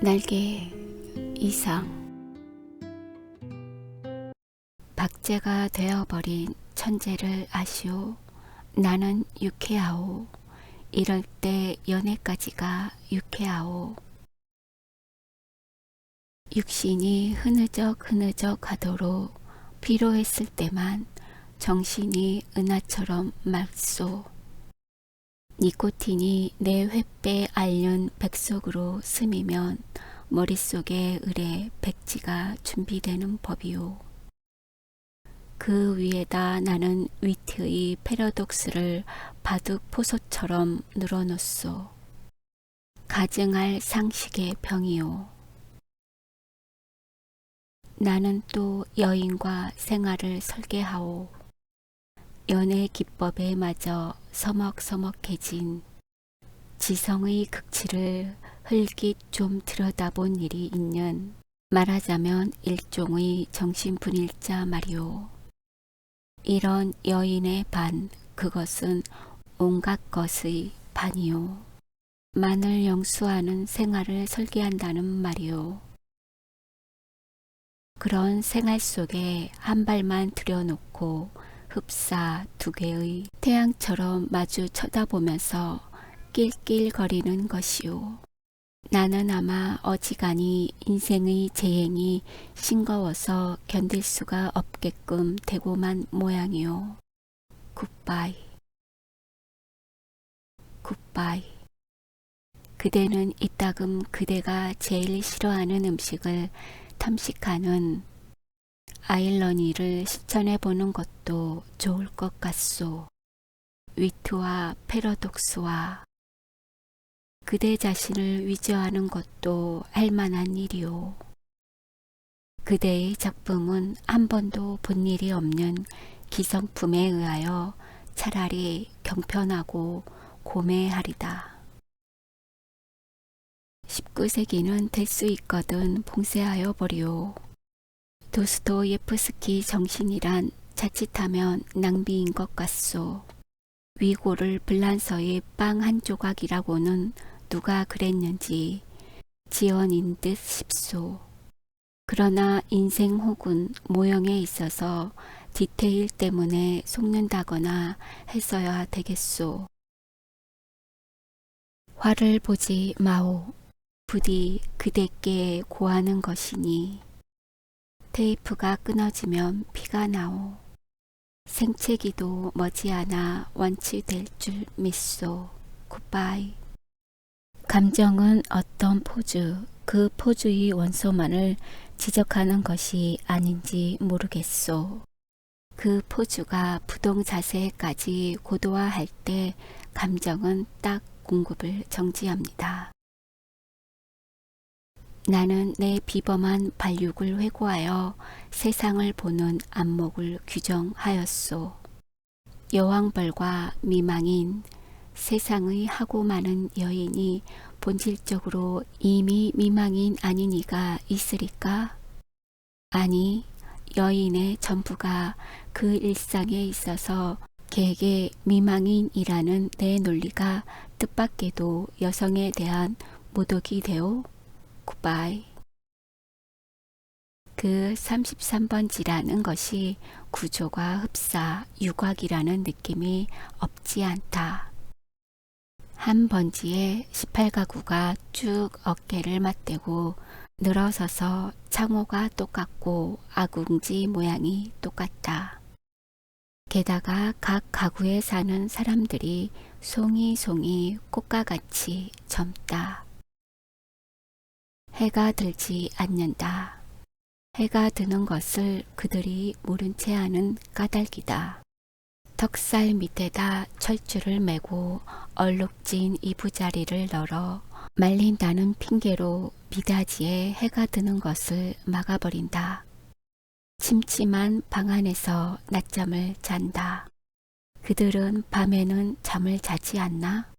날개 이상 박제가 되어버린 천재를 아시오. 나는 유쾌하오. 이럴 때 연애까지가 유쾌하오. 육신이 흐느적 하도록 필요했을 때만 정신이 은하처럼 맑소. 니코틴이 내 횃배 앓는 백석으로 스미면 머릿속에 을의 백지가 준비되는 법이오. 그 위에다 나는 위트의 패러독스를 바둑 포소처럼 늘어놓소. 가증할 상식의 병이오. 나는 또 여인과 생활을 설계하오. 연애 기법에 마저 서먹서먹해진 지성의 극치를 흘깃 좀 들여다본 일이 있는, 말하자면 일종의 정신분일자 말이오. 이런 여인의 반, 그것은 온갖 것의 반이오. 만을 영수하는 생활을 설계한다는 말이오. 그런 생활 속에 한 발만 들여놓고 흡사 두 개의 태양처럼 마주 쳐다보면서 낄낄거리는 것이오. 나는 아마 어지간히 인생의 재행이 싱거워서 견딜 수가 없게끔 되고만 모양이오. 굿바이. 굿바이. 그대는 이따금 그대가 제일 싫어하는 음식을 탐식하는 아일러니를 실천해보는 것도 좋을 것 같소. 위트와 패러독스와 그대 자신을 위조하는 것도 할 만한 일이오. 그대의 작품은 한 번도 본 일이 없는 기성품에 의하여 차라리 경편하고 고매하리다. 19세기는 될 수 있거든 봉쇄하여 버리오. 도스토예프스키 정신이란 자칫하면 낭비인 것 같소. 위고를 불란서의 빵 한 조각이라고는 누가 그랬는지 지언인 듯 싶소. 그러나 인생 혹은 모형에 있어서 디테일 때문에 속는다거나 했어야 되겠소. 화를 보지 마오. 부디 그대께 고하는 것이니. 테이프가 끊어지면 피가 나오. 생채기도 머지않아 완치될 줄 믿소. 굿바이. 감정은 어떤 포즈, 그 포즈의 원소만을 지적하는 것이 아닌지 모르겠소. 그 포즈가 부동 자세까지 고도화할 때 감정은 딱 공급을 정지합니다. 나는 내 비범한 발육을 회고하여 세상을 보는 안목을 규정하였소. 여왕벌과 미망인, 세상의 하고 많은 여인이 본질적으로 이미 미망인 아닌 이가 있으리까? 아니, 여인의 전부가 그 일상에 있어서 개개 미망인이라는 내 논리가 뜻밖에도 여성에 대한 모독이 되오. 굿바이. 그 33번지라는 것이 구조가 흡사 유곽이라는 느낌이 없지 않다. 한 번지에 18가구가 쭉 어깨를 맞대고 늘어서서 창호가 똑같고 아궁지 모양이 똑같다. 게다가 각 가구에 사는 사람들이 송이송이 꽃과 같이 젊다. 해가 들지 않는다. 해가 드는 것을 그들이 모른 채 하는 까닭이다. 턱살 밑에다 철줄을 매고 얼룩진 이부자리를 널어 말린다는 핑계로 미닫이에 해가 드는 것을 막아버린다. 침침한 방 안에서 낮잠을 잔다. 그들은 밤에는 잠을 자지 않나?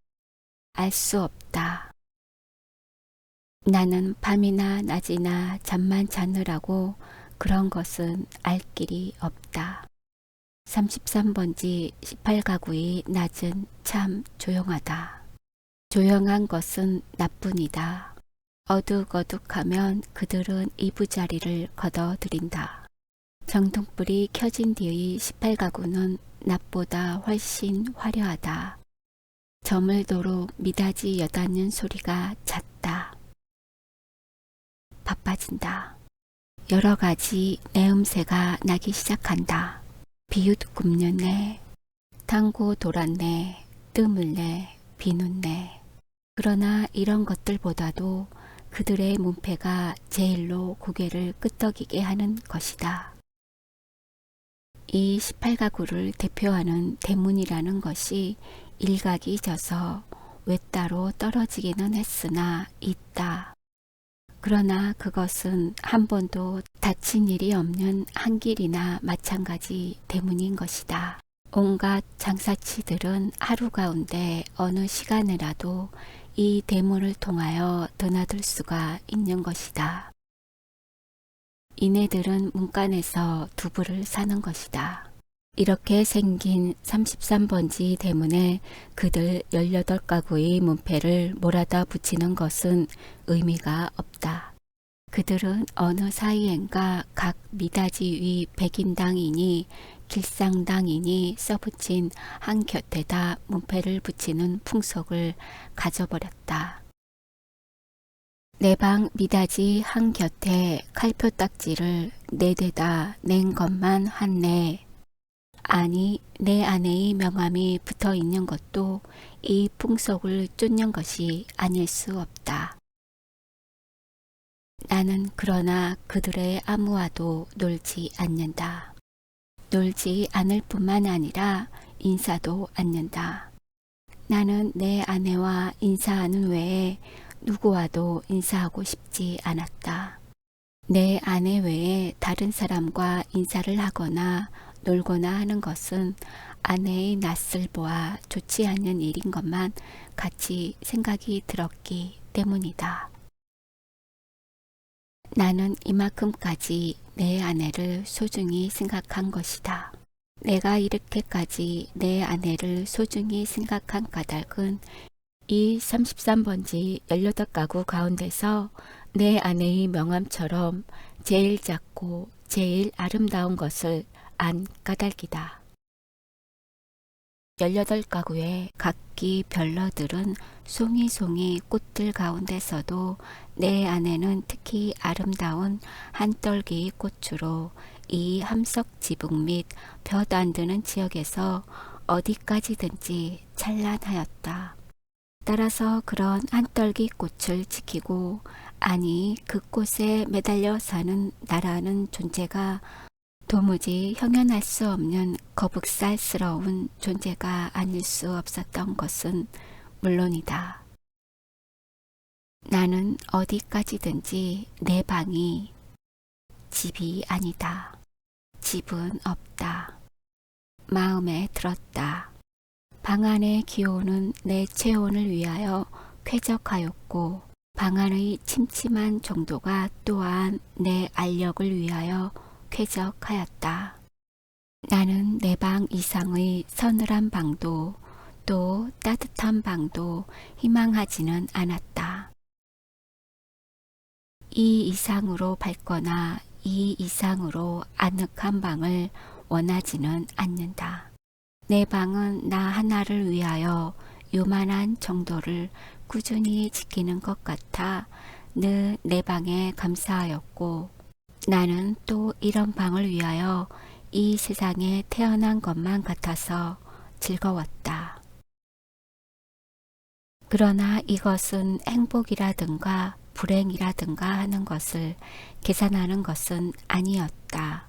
알 수 없다. 나는 밤이나 낮이나 잠만 자느라고 그런 것은 알 길이 없다. 33번지 18가구의 낮은 참 조용하다. 조용한 것은 나뿐이다. 어둑어둑하면 그들은 이부자리를 걷어들인다. 정등불이 켜진 뒤의 18가구는 낮보다 훨씬 화려하다. 저물도로 미닫이 여닫는 소리가 잦다. 바빠진다. 여러 가지 내음새가 나기 시작한다. 비웃 굽는네, 당고 돌았네, 뜸을네, 비웃네. 그러나 이런 것들보다도 그들의 문패가 제일로 고개를 끄덕이게 하는 것이다. 이 18가구를 대표하는 대문이라는 것이 일각이 져서 외따로 떨어지기는 했으나 있다. 그러나 그것은 한 번도 다친 일이 없는 한길이나 마찬가지 대문인 것이다. 온갖 장사치들은 하루 가운데 어느 시간에라도 이 대문을 통하여 드나들 수가 있는 것이다. 이네들은 문간에서 두부를 사는 것이다. 이렇게 생긴 33번지 대문에 그들 18가구의 문패를 몰아다 붙이는 것은 의미가 없다. 그들은 어느 사이엔가 각 미닫이 위 백인당이니 길상당이니 써붙인 한 곁에다 문패를 붙이는 풍속을 가져버렸다. 내 방 미닫이 한 곁에 칼표 딱지를 4대다 낸 것만 한네. 아니, 내 아내의 명함이 붙어 있는 것도 이 풍속을 쫓는 것이 아닐 수 없다. 나는 그러나 그들의 아무와도 놀지 않는다. 놀지 않을 뿐만 아니라 인사도 않는다. 나는 내 아내와 인사하는 외에 누구와도 인사하고 싶지 않았다. 내 아내 외에 다른 사람과 인사를 하거나 놀거나 하는 것은 아내의 낯을 보아 좋지 않는 일인 것만 같이 생각이 들었기 때문이다. 나는 이만큼까지 내 아내를 소중히 생각한 것이다. 내가 이렇게까지 내 아내를 소중히 생각한 까닭은 이 33번지 18가구 가운데서 내 아내의 명함처럼 제일 작고 제일 아름다운 것을 안 까닭이다. 18가구의 각기 별러들은 송이송이 꽃들 가운데서도 내 아내는 특히 아름다운 한떨기 꽃으로 이 함석 지붕 및 볕 안 드는 지역에서 어디까지든지 찬란하였다. 따라서 그런 한떨기 꽃을 지키고 아니 그 꽃에 매달려 사는 나라는 존재가 도무지 형연할 수 없는 거북살스러운 존재가 아닐 수 없었던 것은 물론이다. 나는 어디까지든지 내 방이 집이 아니다. 집은 없다. 마음에 들었다. 방 안에 기호는 내 체온을 위하여 쾌적하였고 방 안의 침침한 정도가 또한 내 알력을 위하여 쾌적하였다. 나는 내 방 이상의 서늘한 방도 또 따뜻한 방도 희망하지는 않았다. 이 이상으로 밝거나 이 이상으로 아늑한 방을 원하지는 않는다. 내 방은 나 하나를 위하여 요만한 정도를 꾸준히 지키는 것 같아 늘 내 방에 감사하였고 나는 또 이런 방을 위하여 이 세상에 태어난 것만 같아서 즐거웠다. 그러나 이것은 행복이라든가 불행이라든가 하는 것을 계산하는 것은 아니었다.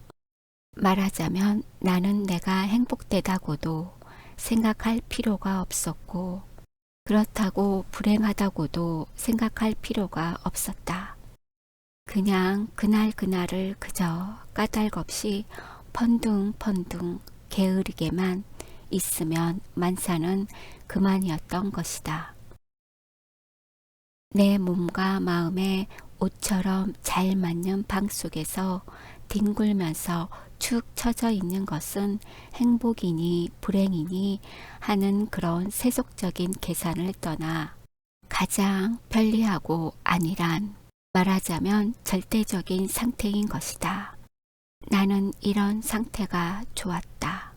말하자면 나는 내가 행복되다고도 생각할 필요가 없었고 그렇다고 불행하다고도 생각할 필요가 없었다. 그냥 그날그날을 그저 까닭없이 펀둥펀둥 게으르게만 있으면 만사는 그만이었던 것이다. 내 몸과 마음에 옷처럼 잘 맞는 방 속에서 뒹굴면서 축 처져 있는 것은 행복이니 불행이니 하는 그런 세속적인 계산을 떠나 가장 편리하고 안일한, 말하자면 절대적인 상태인 것이다. 나는 이런 상태가 좋았다.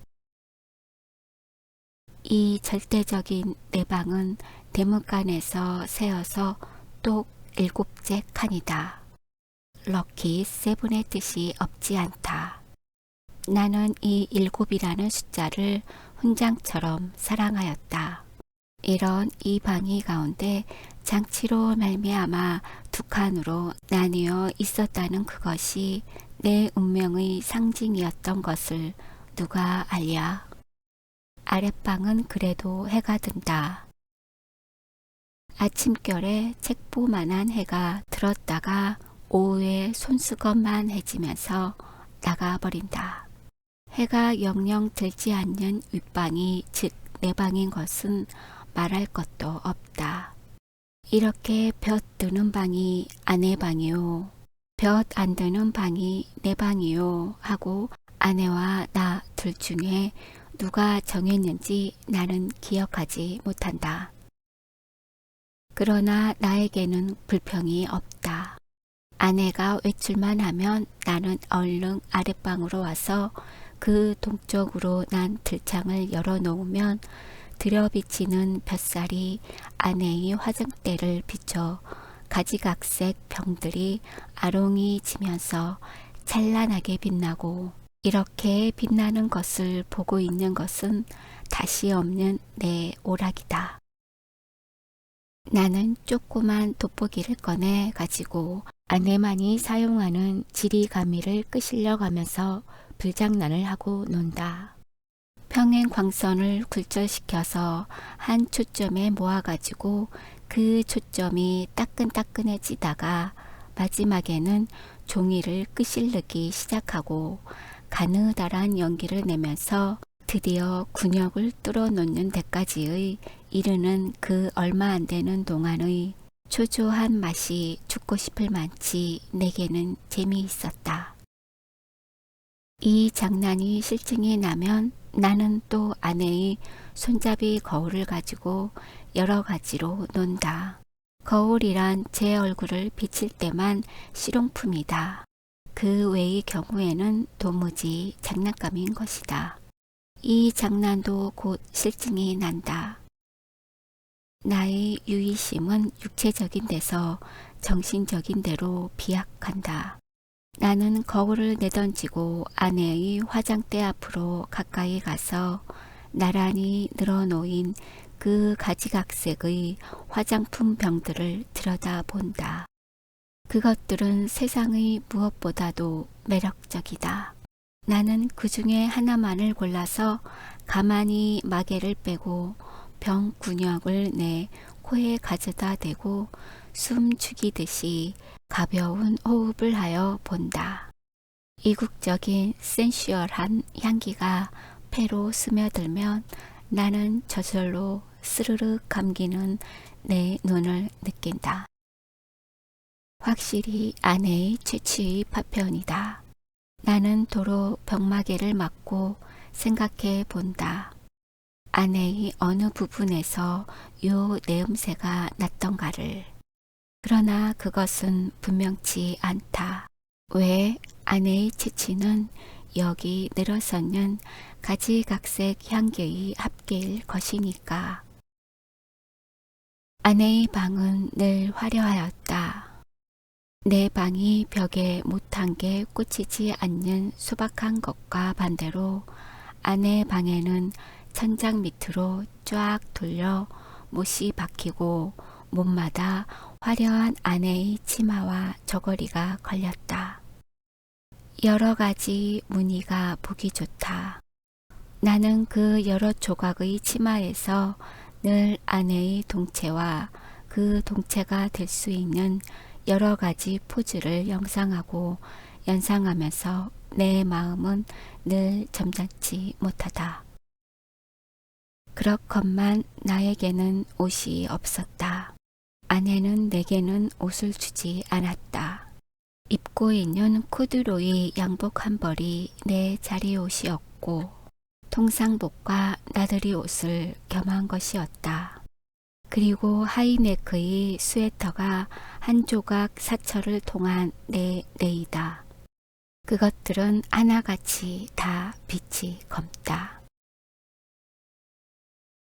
이 절대적인 내 방은 대문간에서 세어서 똑 7째 칸이다. 럭키 세븐의 뜻이 없지 않다. 나는 이 7이라는 숫자를 훈장처럼 사랑하였다. 이런 이 방이 가운데 장치로 말미암아 2칸으로 나뉘어 있었다는 그것이 내 운명의 상징이었던 것을 누가 알랴? 아랫방은 그래도 해가 든다. 아침결에 책보만한 해가 들었다가 오후에 손수건만해지면서 나가버린다. 해가 영영 들지 않는 윗방이 즉 내 방인 것은 말할 것도 없다. 이렇게 볕 드는 방이 아내 방이요, 볕 안 드는 방이 내 방이요 하고 아내와 나 둘 중에 누가 정했는지 나는 기억하지 못한다. 그러나 나에게는 불평이 없다. 아내가 외출만 하면 나는 얼른 아랫방으로 와서 그 동쪽으로 난 들창을 열어놓으면 들여비치는 볕살이 아내의 화장대를 비춰 가지각색 병들이 아롱이 지면서 찬란하게 빛나고, 이렇게 빛나는 것을 보고 있는 것은 다시 없는 내 오락이다. 나는 조그만 돋보기를 꺼내 가지고 아내만이 사용하는 지리가미를 끄시려 가면서 불장난을 하고 논다. 평행 광선을 굴절시켜서 한 초점에 모아가지고 그 초점이 따끈따끈해지다가 마지막에는 종이를 끄실르기 시작하고 가느다란 연기를 내면서 드디어 군역을 뚫어놓는 데까지의 이르는 그 얼마 안 되는 동안의 초조한 맛이 죽고 싶을 만치 내게는 재미있었다. 이 장난이 실증이 나면 나는 또 아내의 손잡이 거울을 가지고 여러 가지로 논다. 거울이란 제 얼굴을 비칠 때만 실용품이다. 그 외의 경우에는 도무지 장난감인 것이다. 이 장난도 곧 실증이 난다. 나의 유의심은 육체적인 데서 정신적인 데로 비약한다. 나는 거울을 내던지고 아내의 화장대 앞으로 가까이 가서 나란히 늘어놓인 그 가지각색의 화장품 병들을 들여다본다. 그것들은 세상의 무엇보다도 매력적이다. 나는 그 중에 하나만을 골라서 가만히 마개를 빼고 병 군역을 내 코에 가져다 대고 숨 죽이듯이 가벼운 호흡을 하여 본다. 이국적인 센슈얼한 향기가 폐로 스며들면 나는 저절로 스르륵 감기는 내 눈을 느낀다. 확실히 아내의 최치의 파편이다. 나는 도로 병마개를 맞고 생각해 본다. 아내의 어느 부분에서 요 내음새가 났던가를. 그러나 그것은 분명치 않다. 왜 아내의 치치는 여기 늘어서는 가지각색 향기의 합계일 것이니까. 아내의 방은 늘 화려하였다. 내 방이 벽에 못한 게 꽂히지 않는 소박한 것과 반대로 아내 방에는 천장 밑으로 쫙 돌려 못이 박히고 몸마다 화려한 아내의 치마와 저고리가 걸렸다. 여러 가지 무늬가 보기 좋다. 나는 그 여러 조각의 치마에서 늘 아내의 동체와 그 동체가 될 수 있는 여러 가지 포즈를 영상하고 연상하면서 내 마음은 늘 점잖지 못하다. 그렇건만 나에게는 옷이 없었다. 아내는 내게는 옷을 주지 않았다. 입고 있는 코듀로이 양복 한 벌이 내 자리 옷이었고 통상복과 나들이 옷을 겸한 것이었다. 그리고 하이네크의 스웨터가 한 조각 사철을 통한 내 레이다. 그것들은 하나같이 다 빛이 검다.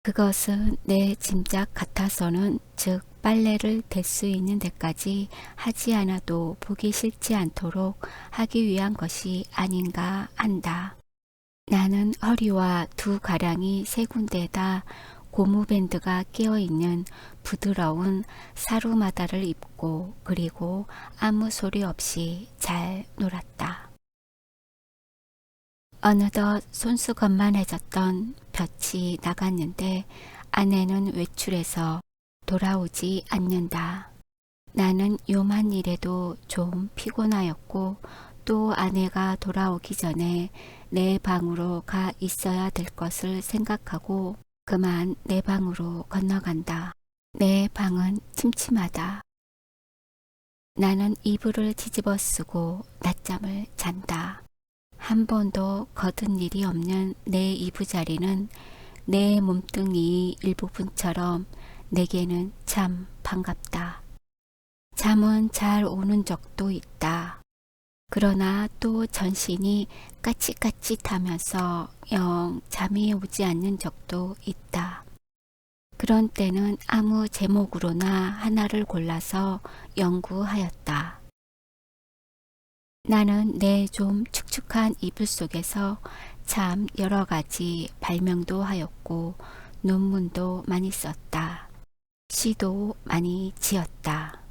그것은 내 짐작 같아서는, 즉 빨래를 댈 수 있는 데까지 하지 않아도 보기 싫지 않도록 하기 위한 것이 아닌가 한다. 나는 허리와 두 가랑이 세 군데에다 고무밴드가 끼어있는 부드러운 사루마다를 입고 그리고 아무 소리 없이 잘 놀았다. 어느덧 손수건만해졌던 볕이 나갔는데 아내는 외출해서 돌아오지 않는다. 나는 요만 일에도 좀 피곤하였고 또 아내가 돌아오기 전에 내 방으로 가 있어야 될 것을 생각하고 그만 내 방으로 건너간다. 내 방은 침침하다. 나는 이불을 뒤집어 쓰고 낮잠을 잔다. 한 번도 거둔 일이 없는 내 이부자리는 내 몸뚱이 일부분처럼 내게는 참 반갑다. 잠은 잘 오는 적도 있다. 그러나 또 전신이 까짓까짓하면서 영 잠이 오지 않는 적도 있다. 그런 때는 아무 제목으로나 하나를 골라서 연구하였다. 나는 내 좀 축축한 이불 속에서 참 여러 가지 발명도 하였고 논문도 많이 썼다. 시도 많이 지었다.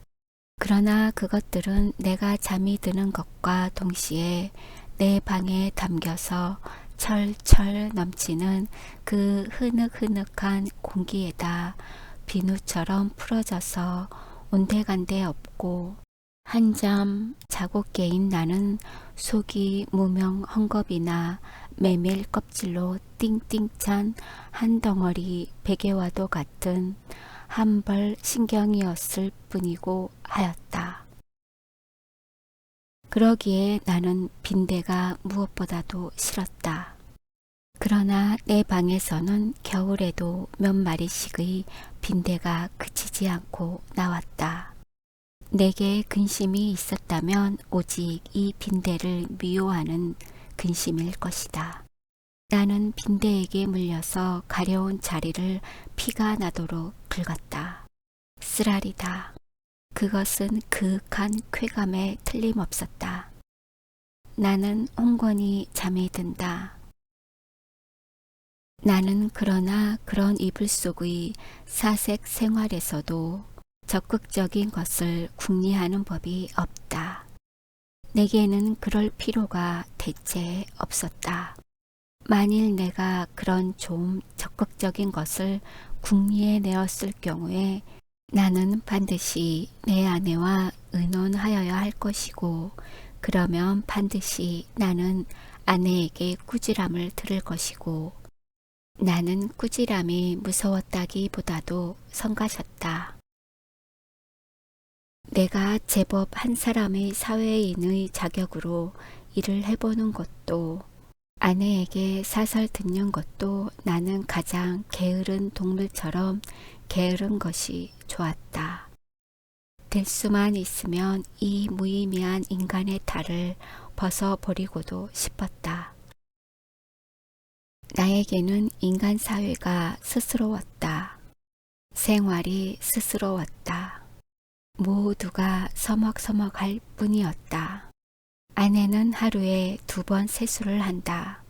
그러나 그것들은 내가 잠이 드는 것과 동시에 내 방에 담겨서 철철 넘치는 그 흐늑흐늑한 공기에다 비누처럼 풀어져서 온데간데 없고 한잠 자고 깨인 나는 속이 무명 헝겊이나 메밀 껍질로 띵띵 찬 한 덩어리 베개와도 같은 한 벌 신경이었을 뿐이고 하였다. 그러기에 나는 빈대가 무엇보다도 싫었다. 그러나 내 방에서는 겨울에도 몇 마리씩의 빈대가 그치지 않고 나왔다. 내게 근심이 있었다면 오직 이 빈대를 미워하는 근심일 것이다. 나는 빈대에게 물려서 가려운 자리를 피가 나도록 긁었다. 쓰라리다. 그것은 그윽한 쾌감에 틀림없었다. 나는 홍건히 잠이 든다. 나는 그러나 그런 이불 속의 사색 생활에서도 적극적인 것을 궁리하는 법이 없다. 내게는 그럴 필요가 대체 없었다. 만일 내가 그런 좀 적극적인 것을 궁리해 내었을 경우에 나는 반드시 내 아내와 의논하여야 할 것이고 그러면 반드시 나는 아내에게 꾸지람을 들을 것이고 나는 꾸지람이 무서웠다기보다도 성가셨다. 내가 제법 한 사람의 사회인의 자격으로 일을 해보는 것도 아내에게 사설 듣는 것도 나는 가장 게으른 동물처럼 게으른 것이 좋았다. 될 수만 있으면 이 무의미한 인간의 탈을 벗어버리고도 싶었다. 나에게는 인간 사회가 스스로웠다. 생활이 스스로웠다. 모두가 서먹서먹할 뿐이었다. 아내는 하루에 2번 세수를 한다.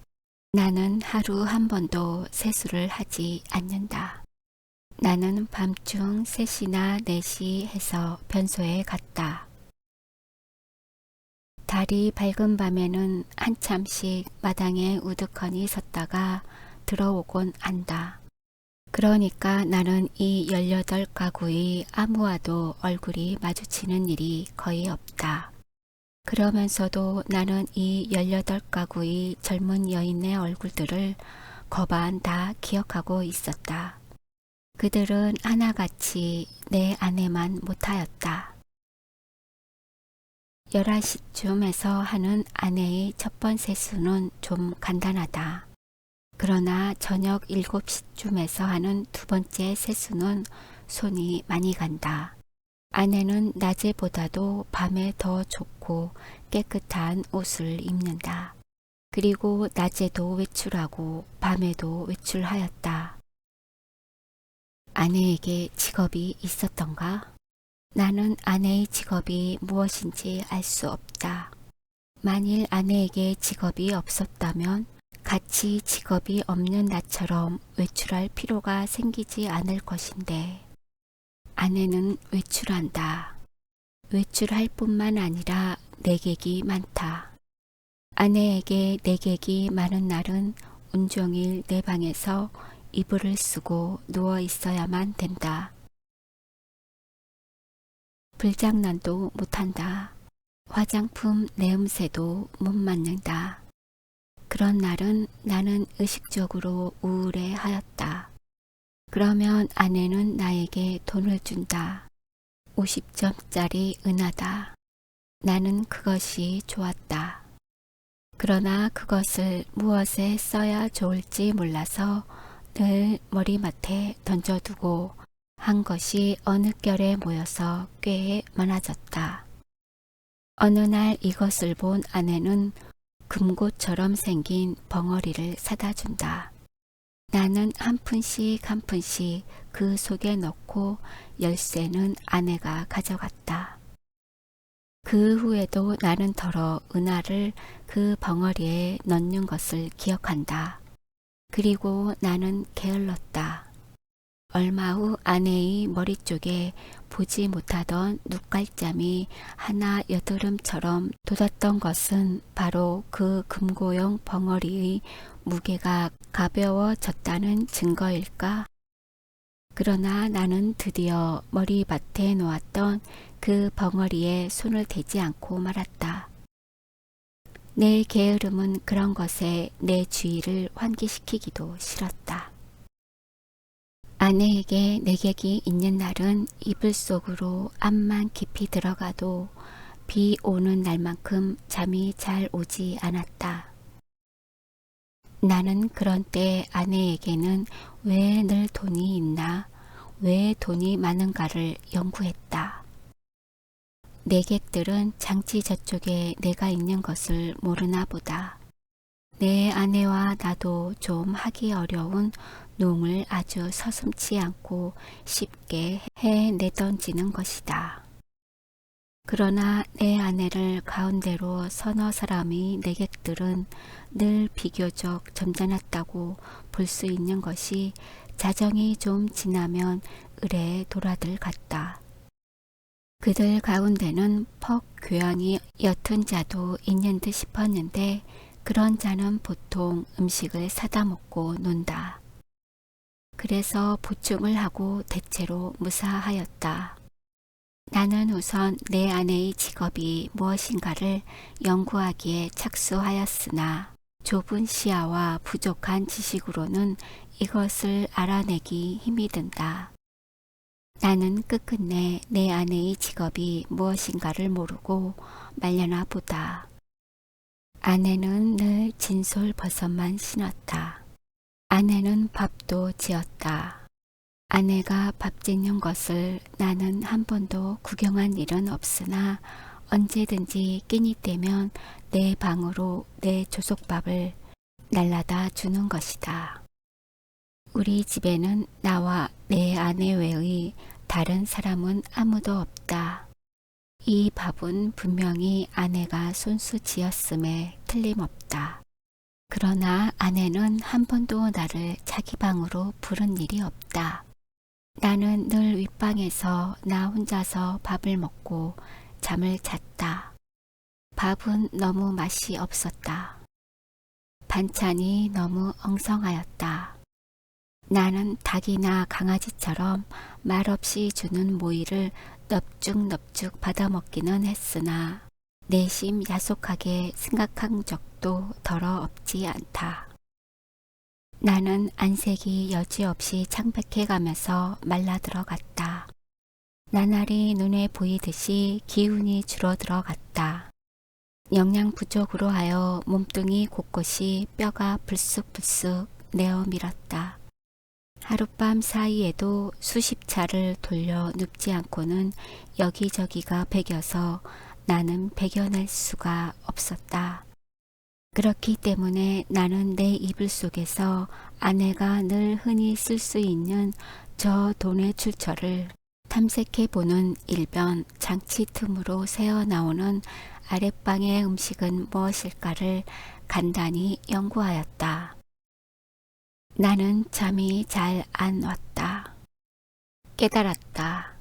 나는 하루 한 번도 세수를 하지 않는다. 나는 밤중 3시나 4시 해서 변소에 갔다. 달이 밝은 밤에는 한참씩 마당에 우두커니 섰다가 들어오곤 한다. 그러니까 나는 이 18가구의 아무와도 얼굴이 마주치는 일이 거의 없다. 그러면서도 나는 이 18가구의 젊은 여인의 얼굴들을 거반 다 기억하고 있었다. 그들은 하나같이 내 아내만 못하였다. 11시쯤에서 하는 아내의 첫 번 세수는 좀 간단하다. 그러나 저녁 7시쯤에서 하는 2번째 세수는 손이 많이 간다. 아내는 낮에보다도 밤에 더 좋고 깨끗한 옷을 입는다. 그리고 낮에도 외출하고 밤에도 외출하였다. 아내에게 직업이 있었던가? 나는 아내의 직업이 무엇인지 알 수 없다. 만일 아내에게 직업이 없었다면 같이 직업이 없는 나처럼 외출할 필요가 생기지 않을 것인데, 아내는 외출한다. 외출할 뿐만 아니라 내객이 많다. 아내에게 내객이 많은 날은 온종일 내 방에서 이불을 쓰고 누워 있어야만 된다. 불장난도 못한다. 화장품 내음새도 못 맡는다. 그런 날은 나는 의식적으로 우울해 하였다. 그러면 아내는 나에게 돈을 준다. 50점짜리 은하다. 나는 그것이 좋았다. 그러나 그것을 무엇에 써야 좋을지 몰라서 늘 머리맡에 던져두고 한 것이 어느 결에 모여서 꽤 많아졌다. 어느 날 이것을 본 아내는 금고처럼 생긴 벙어리를 사다 준다. 나는 한 푼씩 한 푼씩 그 속에 넣고 열쇠는 아내가 가져갔다. 그 후에도 나는 더러 은하를 그 벙어리에 넣는 것을 기억한다. 그리고 나는 게을렀다. 얼마 후 아내의 머리 쪽에 보지 못하던 눈깔잠이 하나 여드름처럼 돋았던 것은 바로 그 금고용 벙어리의 무게가 가벼워졌다는 증거일까? 그러나 나는 드디어 머리맡에 놓았던 그 벙어리에 손을 대지 않고 말았다. 내 게으름은 그런 것에 내 주의를 환기시키기도 싫었다. 아내에게 내객이 있는 날은 이불 속으로 암만 깊이 들어가도 비 오는 날만큼 잠이 잘 오지 않았다. 나는 그런 때 아내에게는 왜 늘 돈이 있나, 왜 돈이 많은가를 연구했다. 내객들은 장치 저쪽에 내가 있는 것을 모르나 보다. 내 아내와 나도 좀 하기 어려운 농을 아주 서슴지 않고 쉽게 해내던지는 것이다. 그러나 내 아내를 가운데로 서너 사람의 내객들은 늘 비교적 점잖았다고 볼 수 있는 것이 자정이 좀 지나면 을에 돌아들 같다. 그들 가운데는 퍽 교양이 옅은 자도 있는 듯 싶었는데 그런 자는 보통 음식을 사다 먹고 논다. 그래서 보충을 하고 대체로 무사하였다. 나는 우선 내 아내의 직업이 무엇인가를 연구하기에 착수하였으나 좁은 시야와 부족한 지식으로는 이것을 알아내기 힘이 든다. 나는 끝끝내 내 아내의 직업이 무엇인가를 모르고 말려나 보다. 아내는 늘 진솔 버섯만 신었다. 아내는 밥도 지었다. 아내가 밥 짓는 것을 나는 한 번도 구경한 일은 없으나 언제든지 끼니 때면 내 방으로 내 조속밥을 날라다 주는 것이다. 우리 집에는 나와 내 아내 외의 다른 사람은 아무도 없다. 이 밥은 분명히 아내가 손수 지었음에 틀림없다. 그러나 아내는 한 번도 나를 자기 방으로 부른 일이 없다. 나는 늘 윗방에서 나 혼자서 밥을 먹고 잠을 잤다. 밥은 너무 맛이 없었다. 반찬이 너무 엉성하였다. 나는 닭이나 강아지처럼 말없이 주는 모이를 넙죽넙죽 받아먹기는 했으나 내심 야속하게 생각한 적도 덜어 없지 않다. 나는 안색이 여지없이 창백해가면서 말라들어갔다. 나날이 눈에 보이듯이 기운이 줄어들어갔다. 영양 부족으로 하여 몸뚱이 곳곳이 뼈가 불쑥불쑥 내어 밀었다. 하룻밤 사이에도 수십 차를 돌려 눕지 않고는 여기저기가 배겨서 나는 배겨낼 수가 없었다. 그렇기 때문에 나는 내 이불 속에서 아내가 늘 흔히 쓸 수 있는 저 돈의 출처를 탐색해보는 일변 장치 틈으로 새어나오는 아랫방의 음식은 무엇일까를 간단히 연구하였다. 나는 잠이 잘 안 왔다. 깨달았다.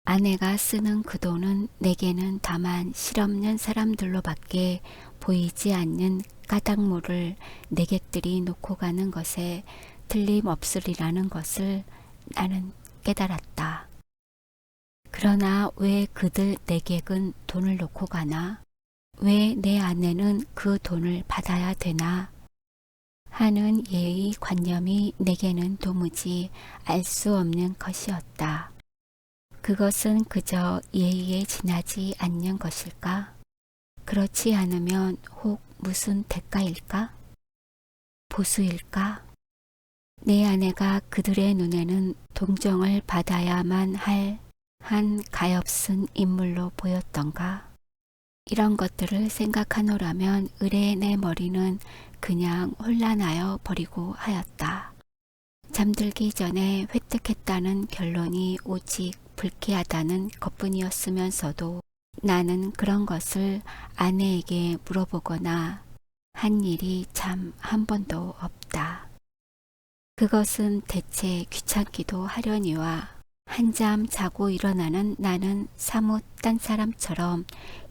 아내가 쓰는 그 돈은 내게는 다만 실없는 사람들로밖에 보이지 않는 까닭모를 내객들이 놓고 가는 것에 틀림없으리라는 것을 나는 깨달았다. 그러나 왜 그들 내객은 돈을 놓고 가나? 왜 내 아내는 그 돈을 받아야 되나? 하는 예의 관념이 내게는 도무지 알 수 없는 것이었다. 그것은 그저 예의에 지나지 않는 것일까? 그렇지 않으면 혹 무슨 대가일까? 보수일까? 내 아내가 그들의 눈에는 동정을 받아야만 할 한 가엾은 인물로 보였던가? 이런 것들을 생각하노라면 의례 내 머리는 그냥 혼란하여 버리고 하였다. 잠들기 전에 획득했다는 결론이 오직 불쾌하다는 것뿐이었으면서도 나는 그런 것을 아내에게 물어보거나 한 일이 참 한 번도 없다. 그것은 대체 귀찮기도 하려니와 한잠 자고 일어나는 나는 사뭇 딴 사람처럼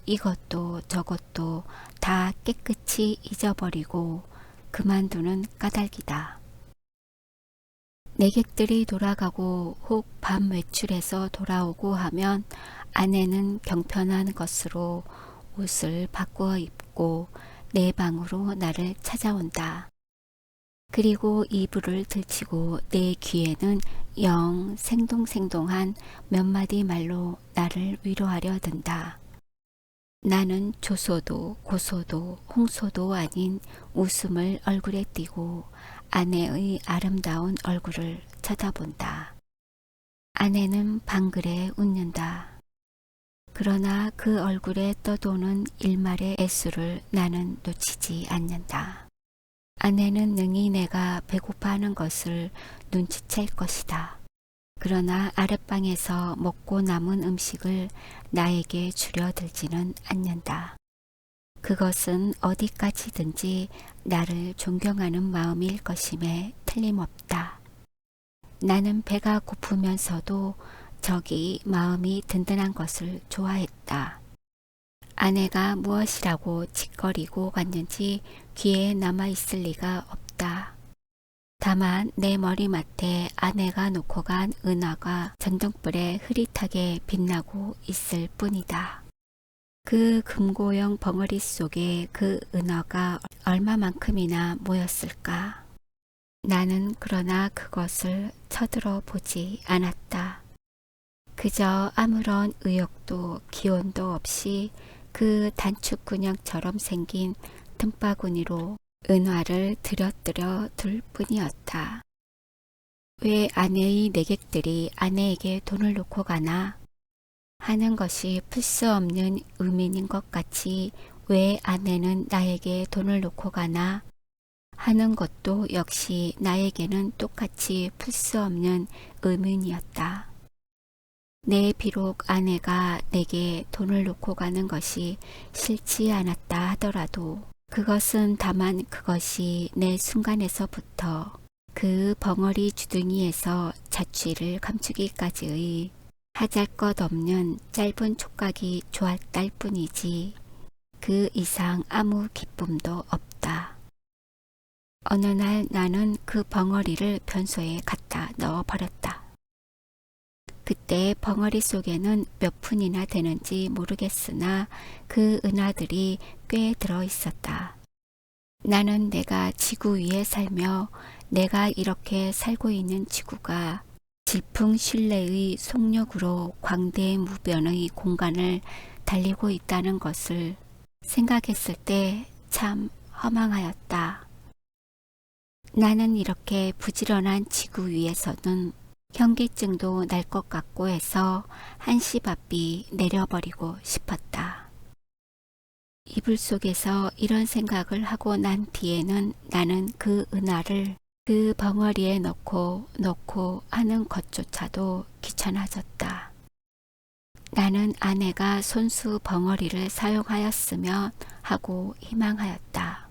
이것도 저것도 다 깨끗이 잊어버리고 그만두는 까닭이다. 내객들이 돌아가고 혹 밤 외출해서 돌아오고 하면 아내는 경편한 것으로 옷을 바꾸어 입고 내 방으로 나를 찾아온다. 그리고 이불을 들치고 내 귀에는 영 생동생동한 몇 마디 말로 나를 위로하려 든다. 나는 조소도 고소도 홍소도 아닌 웃음을 얼굴에 띠고 아내의 아름다운 얼굴을 쳐다본다. 아내는 방글에 웃는다. 그러나 그 얼굴에 떠도는 일말의 애수를 나는 놓치지 않는다. 아내는 능히 내가 배고파하는 것을 눈치챌 것이다. 그러나 아랫방에서 먹고 남은 음식을 나에게 주려 들지는 않는다. 그것은 어디까지든지 나를 존경하는 마음일 것임에 틀림없다. 나는 배가 고프면서도 저기 마음이 든든한 것을 좋아했다. 아내가 무엇이라고 짓거리고 갔는지 귀에 남아있을 리가 없다. 다만 내 머리맡에 아내가 놓고 간 은화가 전등불에 흐릿하게 빛나고 있을 뿐이다. 그 금고형 벙어리 속에 그 은화가 얼마만큼이나 모였을까? 나는 그러나 그것을 쳐들어 보지 않았다. 그저 아무런 의욕도 기온도 없이 그 단축근형처럼 생긴 틈바구니로 은화를 들여뜨려 둘 뿐이었다. 왜 아내의 내객들이 아내에게 돈을 놓고 가나? 하는 것이 풀 수 없는 의문인 것 같이 왜 아내는 나에게 돈을 놓고 가나? 하는 것도 역시 나에게는 똑같이 풀 수 없는 의문이었다. 내 비록 아내가 내게 돈을 놓고 가는 것이 싫지 않았다 하더라도 그것은 다만 그것이 내 순간에서부터 그 벙어리 주둥이에서 자취를 감추기까지의 하잘것없는 짧은 촉각이 좋았달 뿐이지 그 이상 아무 기쁨도 없다. 어느 날 나는 그 벙어리를 변소에 갖다 넣어버렸다. 그때 벙어리 속에는 몇 푼이나 되는지 모르겠으나 그 은화들이 꽤 들어 있었다. 나는 내가 지구 위에 살며 내가 이렇게 살고 있는 지구가 질풍신뢰의 속력으로 광대무변의 공간을 달리고 있다는 것을 생각했을 때 참 허망하였다. 나는 이렇게 부지런한 지구 위에서는 현기증도 날 것 같고 해서 한시바삐 내려버리고 싶었다. 이불 속에서 이런 생각을 하고 난 뒤에는 나는 그 은하를 그 벙어리에 넣고 하는 것조차도 귀찮아졌다. 나는 아내가 손수 벙어리를 사용하였으면 하고 희망하였다.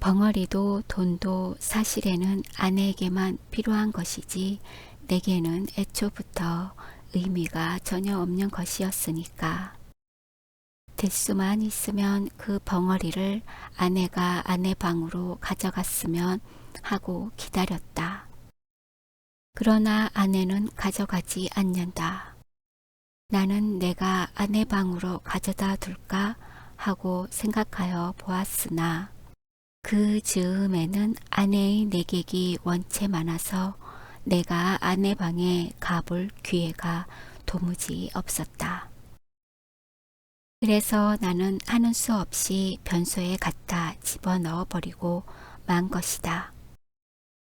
벙어리도 돈도 사실에는 아내에게만 필요한 것이지 내게는 애초부터 의미가 전혀 없는 것이었으니까. 될 수만 있으면 그 벙어리를 아내가 아내 방으로 가져갔으면 하고 기다렸다. 그러나 아내는 가져가지 않는다. 나는 내가 아내 방으로 가져다 둘까 하고 생각하여 보았으나 그 즈음에는 아내의 내객이 원체 많아서 내가 아내 방에 가볼 기회가 도무지 없었다. 그래서 나는 하는 수 없이 변소에 갖다 집어넣어 버리고 만 것이다.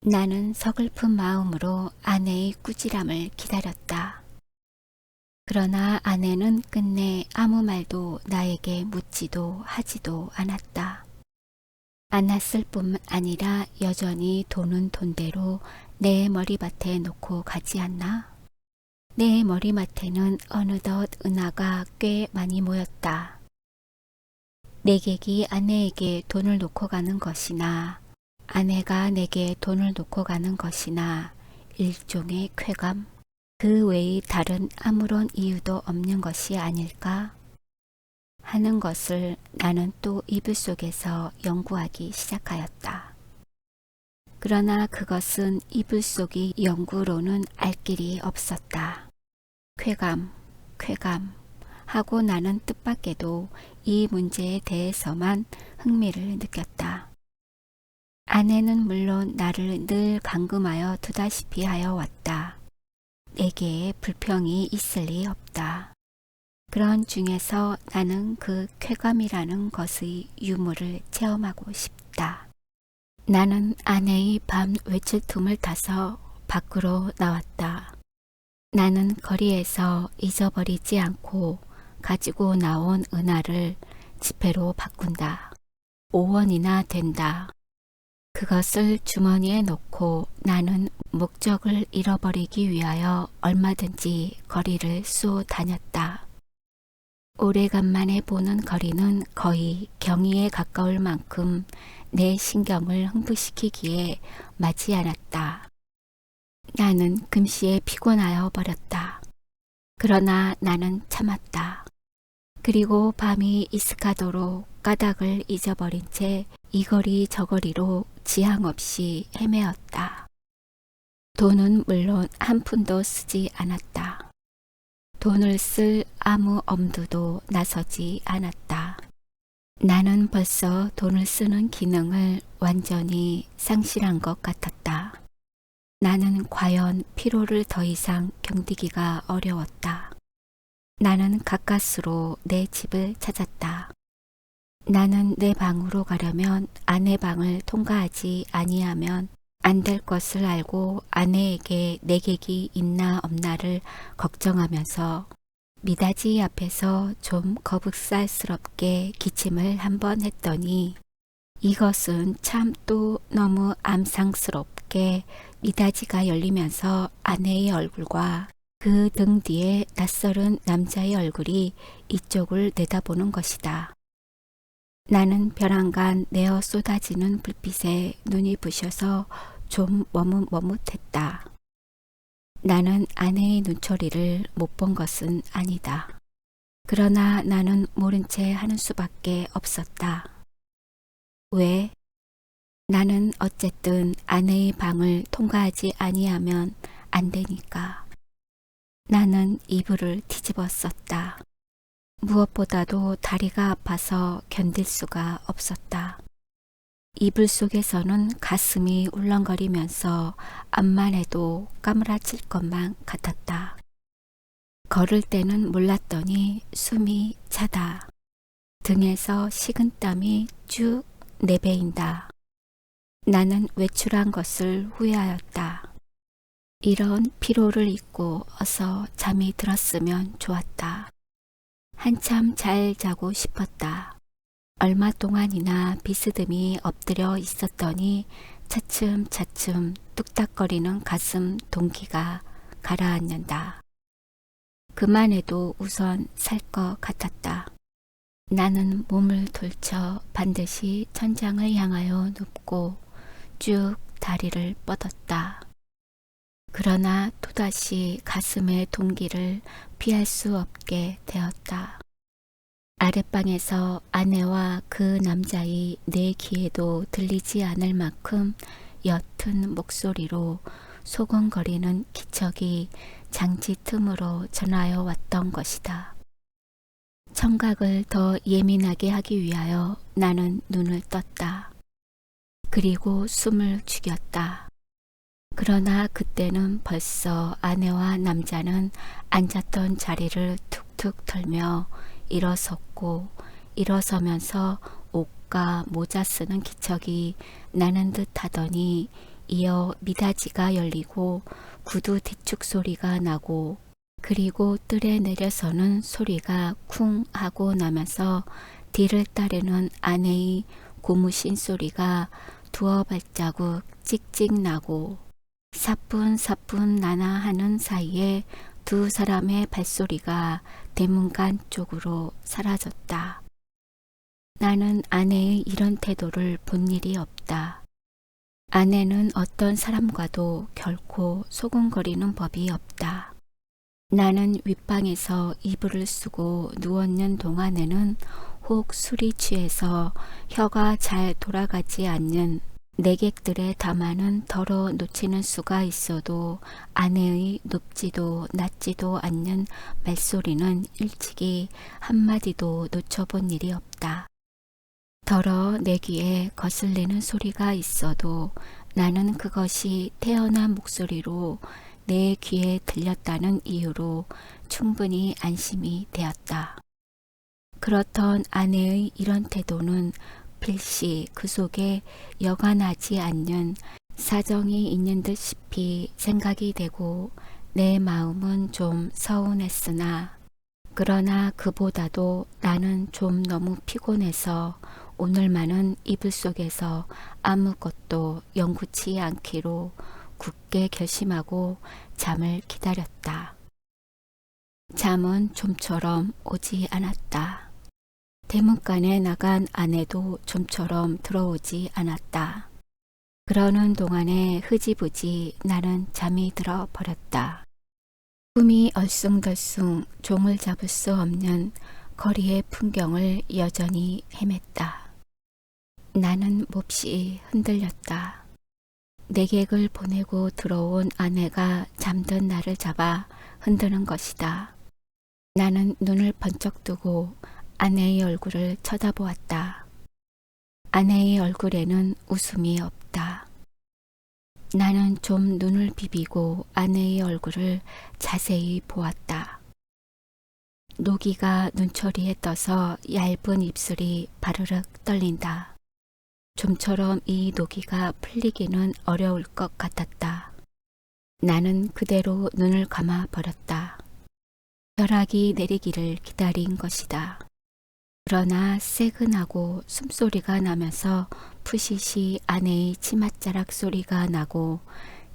나는 서글픈 마음으로 아내의 꾸지람을 기다렸다. 그러나 아내는 끝내 아무 말도 나에게 묻지도 하지도 않았다. 않았을 뿐 아니라 여전히 돈은 돈대로 내 머리맡에 놓고 가지 않나? 내 머리맡에는 어느덧 은하가 꽤 많이 모였다. 내객이 아내에게 돈을 놓고 가는 것이나 아내가 내게 돈을 놓고 가는 것이나 일종의 쾌감, 그 외의 다른 아무런 이유도 없는 것이 아닐까 하는 것을 나는 또 이불 속에서 연구하기 시작하였다. 그러나 그것은 이불 속의 연구로는 알 길이 없었다. 쾌감 하고 나는 뜻밖에도 이 문제에 대해서만 흥미를 느꼈다. 아내는 물론 나를 늘 감금하여 두다시피 하여 왔다. 내게 불평이 있을 리 없다. 그런 중에서 나는 그 쾌감이라는 것의 유무를 체험하고 싶다. 나는 아내의 밤 외출 틈을 타서 밖으로 나왔다. 나는 거리에서 잊어버리지 않고 가지고 나온 은하를 지폐로 바꾼다. 5원이나 된다. 그것을 주머니에 넣고 나는 목적을 잃어버리기 위하여 얼마든지 거리를 쏘 다녔다. 오래간만에 보는 거리는 거의 경의에 가까울 만큼 내 신경을 흥분시키기에 맞지 않았다. 나는 금시에 피곤하여 버렸다. 그러나 나는 참았다. 그리고 밤이 이슥하도록 까닭을 잊어버린 채 이거리 저거리로 지향 없이 헤매었다. 돈은 물론 한 푼도 쓰지 않았다. 돈을 쓸 아무 엄두도 나서지 않았다. 나는 벌써 돈을 쓰는 기능을 완전히 상실한 것 같았다. 나는 과연 피로를 더 이상 견디기가 어려웠다. 나는 가까스로 내 집을 찾았다. 나는 내 방으로 가려면 아내 방을 통과하지 아니하면 안 될 것을 알고 아내에게 내객이 있나 없나를 걱정하면서 미닫이 앞에서 좀 거북살스럽게 기침을 한번 했더니 이것은 참 또 너무 암상스럽게 미닫이가 열리면서 아내의 얼굴과 그 등 뒤에 낯설은 남자의 얼굴이 이쪽을 내다보는 것이다. 나는 벼랑간 내어 쏟아지는 불빛에 눈이 부셔서 좀 머뭇머뭇했다. 나는 아내의 눈초리를 못 본 것은 아니다. 그러나 나는 모른 채 하는 수밖에 없었다. 왜? 나는 어쨌든 아내의 방을 통과하지 아니하면 안 되니까. 나는 이불을 뒤집어 썼다. 무엇보다도 다리가 아파서 견딜 수가 없었다. 이불 속에서는 가슴이 울렁거리면서 암만 해도 까무라칠 것만 같았다. 걸을 때는 몰랐더니 숨이 차다. 등에서 식은땀이 쭉 내배인다. 나는 외출한 것을 후회하였다. 이런 피로를 잊고 어서 잠이 들었으면 좋았다. 한참 잘 자고 싶었다. 얼마 동안이나 비스듬히 엎드려 있었더니 차츰차츰 뚝딱거리는 가슴 동기가 가라앉는다. 그만해도 우선 살 것 같았다. 나는 몸을 돌쳐 반드시 천장을 향하여 눕고 쭉 다리를 뻗었다. 그러나 또다시 가슴의 동기를 피할 수 없게 되었다. 아랫방에서 아내와 그 남자의 내 귀에도 들리지 않을 만큼 옅은 목소리로 소곤거리는 기척이 장지 틈으로 전하여 왔던 것이다. 청각을 더 예민하게 하기 위하여 나는 눈을 떴다. 그리고 숨을 죽였다. 그러나 그때는 벌써 아내와 남자는 앉았던 자리를 툭툭 털며 일어섰고 일어서면서 옷과 모자 쓰는 기척이 나는 듯 하더니 이어 미닫이가 열리고 구두 뒤축 소리가 나고 그리고 뜰에 내려서는 소리가 쿵 하고 나면서 뒤를 따르는 아내의 고무신 소리가 두어 발자국 찍찍 나고 사뿐사뿐 나나 하는 사이에 두 사람의 발소리가 대문간 쪽으로 사라졌다. 나는 아내의 이런 태도를 본 일이 없다. 아내는 어떤 사람과도 결코 소곤거리는 법이 없다. 나는 윗방에서 이불을 쓰고 누웠는 동안에는 혹 술이 취해서 혀가 잘 돌아가지 않는 내객들의 담화는 덜어 놓치는 수가 있어도 아내의 높지도 낮지도 않는 말소리는 일찍이 한마디도 놓쳐본 일이 없다. 덜어 내 귀에 거슬리는 소리가 있어도 나는 그것이 태어난 목소리로 내 귀에 들렸다는 이유로 충분히 안심이 되었다. 그렇던 아내의 이런 태도는 필시 그 속에 여간하지 않는 사정이 있는 듯싶이 생각이 되고 내 마음은 좀 서운했으나 그러나 그보다도 나는 좀 너무 피곤해서 오늘만은 이불 속에서 아무것도 영구치 않기로 굳게 결심하고 잠을 기다렸다. 잠은 좀처럼 오지 않았다. 대문간에 나간 아내도 좀처럼 들어오지 않았다. 그러는 동안에 흐지부지 나는 잠이 들어 버렸다. 꿈이 얼숭덜숭 종을 잡을 수 없는 거리의 풍경을 여전히 헤맸다. 나는 몹시 흔들렸다. 내객을 보내고 들어온 아내가 잠든 나를 잡아 흔드는 것이다. 나는 눈을 번쩍 뜨고 아내의 얼굴을 쳐다보았다. 아내의 얼굴에는 웃음이 없다. 나는 좀 눈을 비비고 아내의 얼굴을 자세히 보았다. 노기가 눈초리에 떠서 얇은 입술이 바르륵 떨린다. 좀처럼 이 노기가 풀리기는 어려울 것 같았다. 나는 그대로 눈을 감아 버렸다. 벼락이 내리기를 기다린 것이다. 그러나 새근하고 숨소리가 나면서 푸시시 아내의 치맛자락 소리가 나고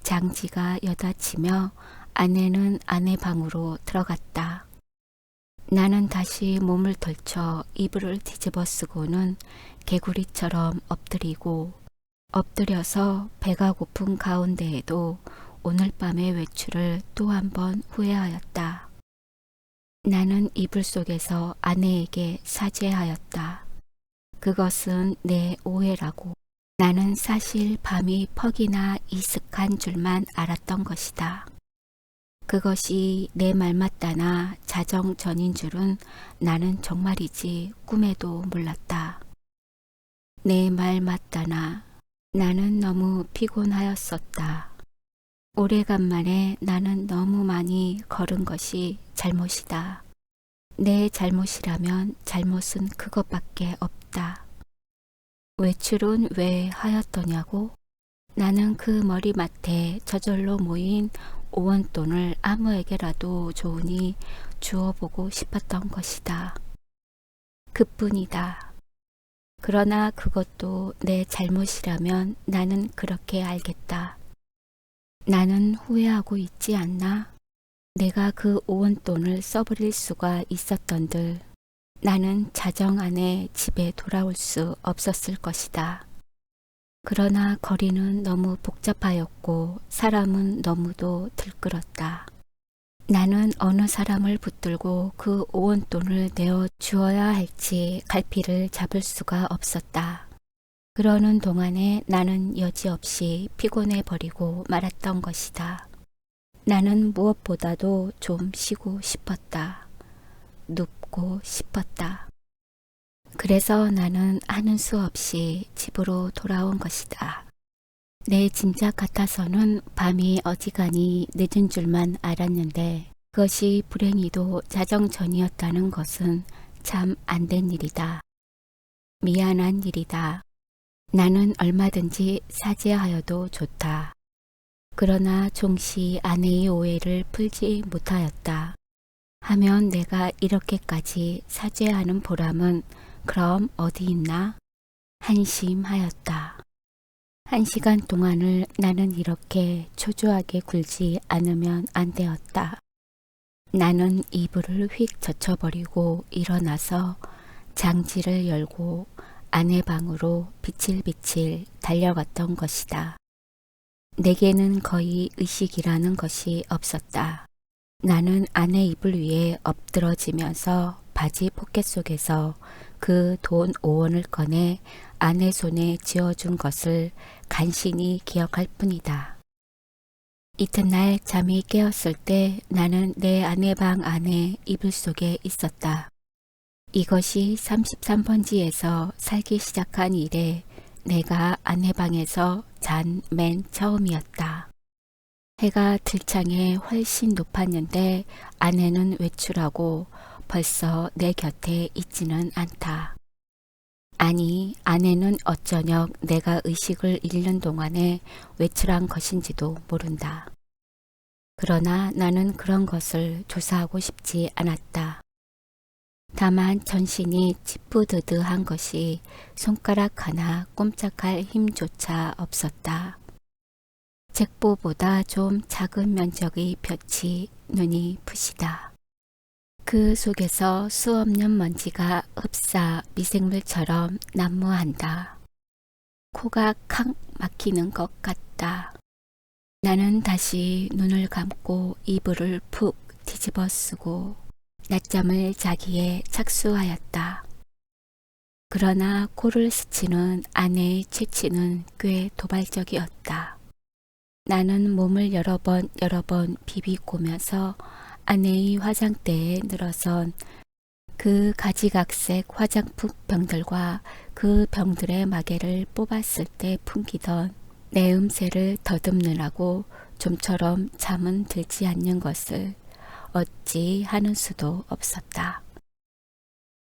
장지가 여닫히며 아내는 아내 방으로 들어갔다. 나는 다시 몸을 덜쳐 이불을 뒤집어 쓰고는 개구리처럼 엎드려서 배가 고픈 가운데에도 오늘 밤의 외출을 또 한 번 후회하였다. 나는 이불 속에서 아내에게 사죄하였다. 그것은 내 오해라고. 나는 사실 밤이 퍽이나 이슥한 줄만 알았던 것이다. 그것이 내 말 맞다나 자정 전인 줄은 나는 정말이지 꿈에도 몰랐다. 내 말 맞다나 나는 너무 피곤하였었다. 오래간만에 나는 너무 많이 걸은 것이 잘못이다. 내 잘못이라면 잘못은 그것밖에 없다. 외출은 왜 하였더냐고? 나는 그 머리맡에 저절로 모인 5원 돈을 아무에게라도 좋으니 주어보고 싶었던 것이다. 그뿐이다. 그러나 그것도 내 잘못이라면 나는 그렇게 알겠다. 나는 후회하고 있지 않나? 내가 그 5원 돈을 써버릴 수가 있었던들 나는 자정 안에 집에 돌아올 수 없었을 것이다. 그러나 거리는 너무 복잡하였고 사람은 너무도 들끓었다. 나는 어느 사람을 붙들고 그 5원 돈을 내어 주어야 할지 갈피를 잡을 수가 없었다. 그러는 동안에 나는 여지없이 피곤해 버리고 말았던 것이다. 나는 무엇보다도 좀 쉬고 싶었다. 눕고 싶었다. 그래서 나는 하는 수 없이 집으로 돌아온 것이다. 내 짐작 같아서는 밤이 어지간히 늦은 줄만 알았는데 그것이 불행히도 자정 전이었다는 것은 참 안 된 일이다. 미안한 일이다. 나는 얼마든지 사죄하여도 좋다. 그러나 종시 아내의 오해를 풀지 못하였다. 하면 내가 이렇게까지 사죄하는 보람은 그럼 어디 있나? 한심하였다. 1시간 동안을 나는 이렇게 초조하게 굴지 않으면 안 되었다. 나는 이불을 휙 젖혀버리고 일어나서 장지를 열고 아내 방으로 비칠비칠 달려갔던 것이다. 내게는 거의 의식이라는 것이 없었다. 나는 아내 이불 위에 엎드러지면서 바지 포켓 속에서 그 돈 5원을 꺼내 아내 손에 쥐어준 것을 간신히 기억할 뿐이다. 이튿날 잠이 깨었을 때 나는 내 아내 방 안에 이불 속에 있었다. 이것이 33번지에서 살기 시작한 이래 내가 아내 방에서 잔 맨 처음이었다. 해가 들창에 훨씬 높았는데 아내는 외출하고 벌써 내 곁에 있지는 않다. 아니, 아내는 어쩌녁 내가 의식을 잃는 동안에 외출한 것인지도 모른다. 그러나 나는 그런 것을 조사하고 싶지 않았다. 다만 전신이 찌뿌드드한 것이 손가락 하나 꼼짝할 힘조차 없었다. 잭보보다 좀 작은 면적의 볕이 눈이 부시다. 그 속에서 수없는 먼지가 흡사 미생물처럼 난무한다. 코가 칵 막히는 것 같다. 나는 다시 눈을 감고 이불을 푹 뒤집어 쓰고 낮잠을 자기에 착수하였다. 그러나 코를 스치는 아내의 채취는 꽤 도발적이었다. 나는 몸을 여러 번 비비고면서 아내의 화장대에 늘어선 그 가지각색 화장품 병들과 그 병들의 마개를 뽑았을 때 풍기던 내음새를 더듬느라고 좀처럼 잠은 들지 않는 것을 어찌 하는 수도 없었다.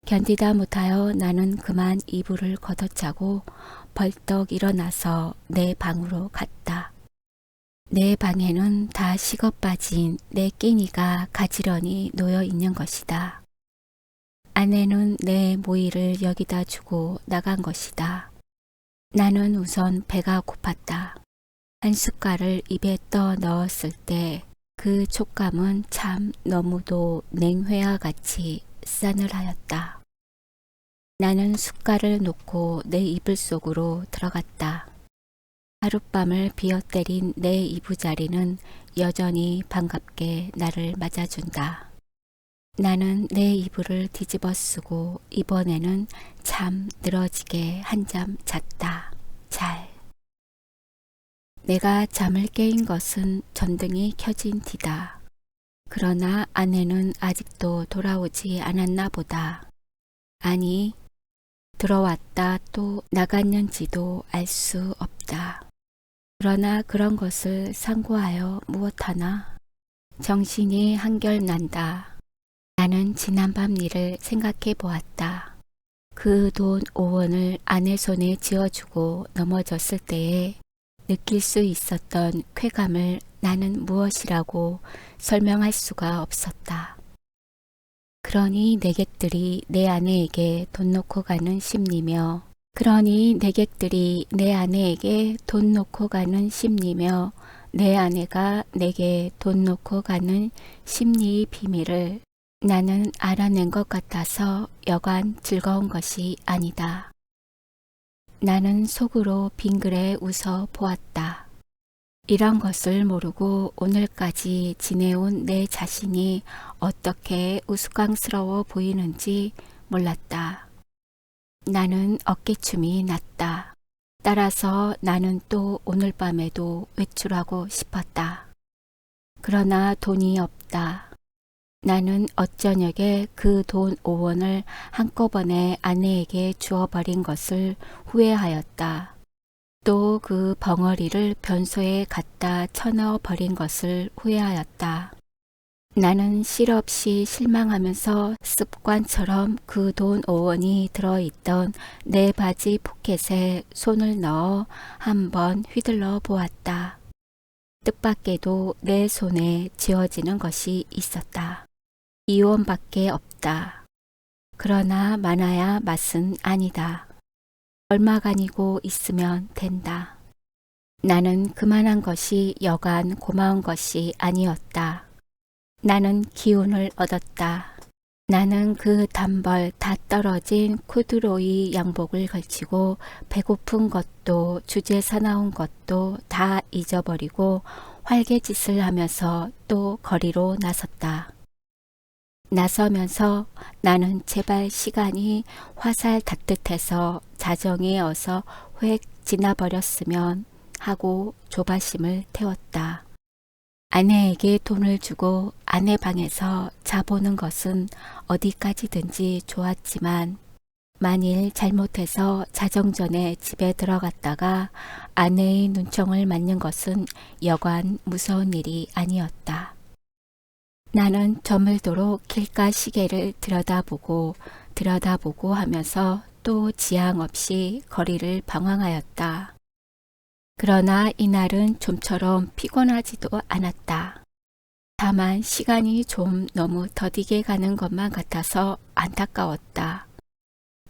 견디다 못하여 나는 그만 이불을 걷어차고 벌떡 일어나서 내 방으로 갔다. 내 방에는 다 식어 빠진 내 끼니가 가지런히 놓여 있는 것이다. 아내는 내 모이를 여기다 주고 나간 것이다. 나는 우선 배가 고팠다. 한 숟갈을 입에 떠 넣었을 때 그 촉감은 참 너무도 냉회와 같이 싸늘하였다. 나는 숟갈을 놓고 내 이불 속으로 들어갔다. 하룻밤을 비어때린 내 이부자리는 여전히 반갑게 나를 맞아준다. 나는 내 이불을 뒤집어 쓰고 이번에는 참 늘어지게 한잠 잤다. 잘. 내가 잠을 깨인 것은 전등이 켜진 뒤다. 그러나 아내는 아직도 돌아오지 않았나 보다. 아니, 들어왔다 또 나갔는지도 알 수 없다. 그러나 그런 것을 상고하여 무엇하나? 정신이 한결 난다. 나는 지난밤 일을 생각해 보았다. 그 돈 5원을 아내 손에 쥐어주고 넘어졌을 때에 느낄 수 있었던 쾌감을 나는 무엇이라고 설명할 수가 없었다. 그러니 내객들이 내 아내에게 돈 놓고 가는 심리며 내 아내가 내게 돈 놓고 가는 심리의 비밀을 나는 알아낸 것 같아서 여간 즐거운 것이 아니다. 나는 속으로 빙그레 웃어 보았다. 이런 것을 모르고 오늘까지 지내온 내 자신이 어떻게 우스꽝스러워 보이는지 몰랐다. 나는 어깨춤이 났다. 따라서 나는 또 오늘 밤에도 외출하고 싶었다. 그러나 돈이 없다. 나는 어쩌녁에 그 돈 5원을 한꺼번에 아내에게 주어버린 것을 후회하였다. 또 그 벙어리를 변소에 갖다 쳐넣어 버린 것을 후회하였다. 나는 실없이 실망하면서 습관처럼 그 돈 5원이 들어있던 내 바지 포켓에 손을 넣어 한번 휘둘러 보았다. 뜻밖에도 내 손에 쥐어지는 것이 있었다. 2원밖에 없다. 그러나 많아야 맛은 아니다. 얼마간이고 있으면 된다. 나는 그만한 것이 여간 고마운 것이 아니었다. 나는 기운을 얻었다. 나는 그 단벌 다 떨어진 코듀로이 양복을 걸치고 배고픈 것도 주제 사나운 것도 다 잊어버리고 활개짓을 하면서 또 거리로 나섰다. 나서면서 나는 제발 시간이 화살 닿듯해서 자정에 어서 획 지나버렸으면 하고 조바심을 태웠다. 아내에게 돈을 주고 아내 방에서 자보는 것은 어디까지든지 좋았지만 만일 잘못해서 자정 전에 집에 들어갔다가 아내의 눈총을 맞는 것은 여간 무서운 일이 아니었다. 나는 저물도록 길가 시계를 들여다보고 하면서 또 지향 없이 거리를 방황하였다. 그러나 이날은 좀처럼 피곤하지도 않았다. 다만 시간이 좀 너무 더디게 가는 것만 같아서 안타까웠다.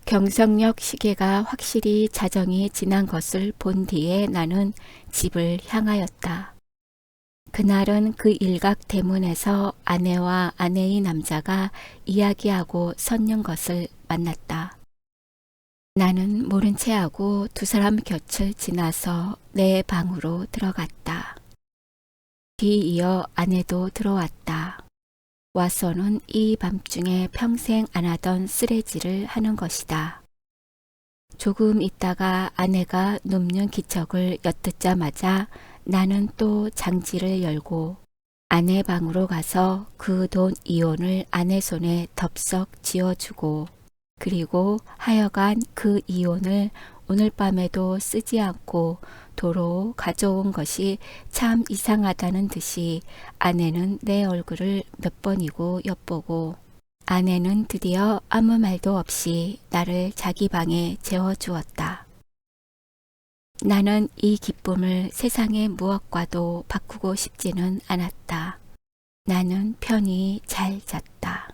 경성역 시계가 확실히 자정이 지난 것을 본 뒤에 나는 집을 향하였다. 그날은 그 일각 대문에서 아내와 아내의 남자가 이야기하고 섰는 것을 만났다. 나는 모른 체하고 두 사람 곁을 지나서 내 방으로 들어갔다. 뒤이어 아내도 들어왔다. 와서는 이 밤중에 평생 안 하던 쓰레기를 하는 것이다. 조금 있다가 아내가 눕는 기척을 엿듣자마자 나는 또 장지를 열고 아내 방으로 가서 그 돈 2원을 아내 손에 덥석 쥐어주고 그리고 하여간 그 2원을 오늘 밤에도 쓰지 않고 도로 가져온 것이 참 이상하다는 듯이 아내는 내 얼굴을 몇 번이고 엿보고 아내는 드디어 아무 말도 없이 나를 자기 방에 재워주었다. 나는 이 기쁨을 세상의 무엇과도 바꾸고 싶지는 않았다. 나는 편히 잘 잤다.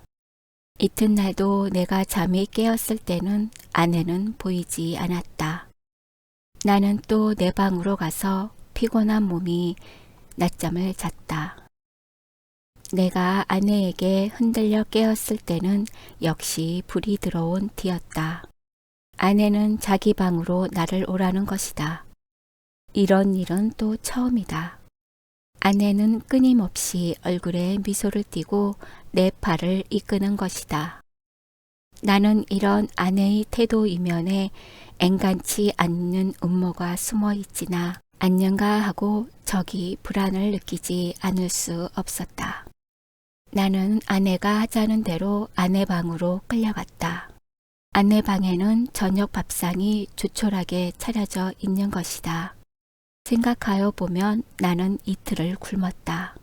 이튿날도 내가 잠이 깨었을 때는 아내는 보이지 않았다. 나는 또 내 방으로 가서 피곤한 몸이 낮잠을 잤다. 내가 아내에게 흔들려 깨었을 때는 역시 불이 들어온 뒤였다. 아내는 자기 방으로 나를 오라는 것이다. 이런 일은 또 처음이다. 아내는 끊임없이 얼굴에 미소를 띠고 내 팔을 이끄는 것이다. 나는 이런 아내의 태도 이면에 앵간치 않는 음모가 숨어 있지나 안녕가 하고 저기 불안을 느끼지 않을 수 없었다. 나는 아내가 하자는 대로 아내 방으로 끌려갔다. 아내 방에는 저녁 밥상이 조촐하게 차려져 있는 것이다. 생각하여 보면 나는 이틀을 굶었다.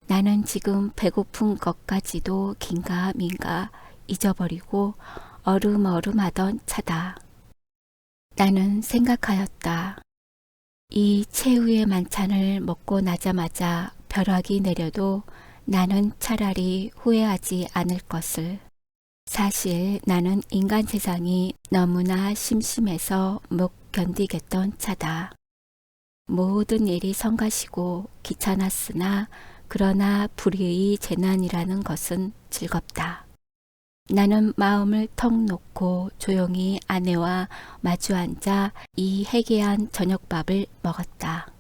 나는 지금 배고픈 것까지도 긴가민가 잊어버리고 얼음얼음하던 차다. 나는 생각하였다. 이 최후의 만찬을 먹고 나자마자 벼락이 내려도 나는 차라리 후회하지 않을 것을. 사실 나는 인간 세상이 너무나 심심해서 못 견디겠던 차다. 모든 일이 성가시고 귀찮았으나 그러나 불의의 재난이라는 것은 즐겁다. 나는 마음을 턱 놓고 조용히 아내와 마주 앉아 이 해괴한 저녁밥을 먹었다.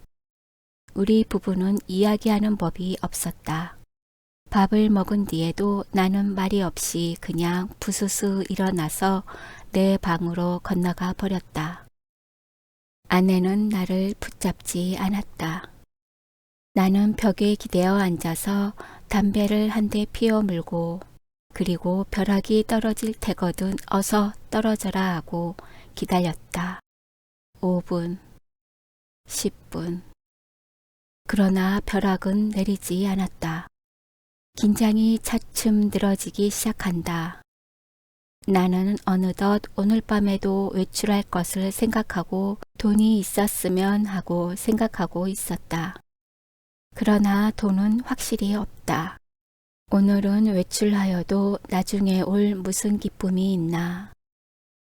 우리 부부는 이야기하는 법이 없었다. 밥을 먹은 뒤에도 나는 말이 없이 그냥 부스스 일어나서 내 방으로 건너가 버렸다. 아내는 나를 붙잡지 않았다. 나는 벽에 기대어 앉아서 담배를 한 대 피워 물고 그리고 벼락이 떨어질 테거든 어서 떨어져라 하고 기다렸다. 5분, 10분. 그러나 벼락은 내리지 않았다. 긴장이 차츰 늘어지기 시작한다. 나는 어느덧 오늘 밤에도 외출할 것을 생각하고 돈이 있었으면 하고 생각하고 있었다. 그러나 돈은 확실히 없다. 오늘은 외출하여도 나중에 올 무슨 기쁨이 있나.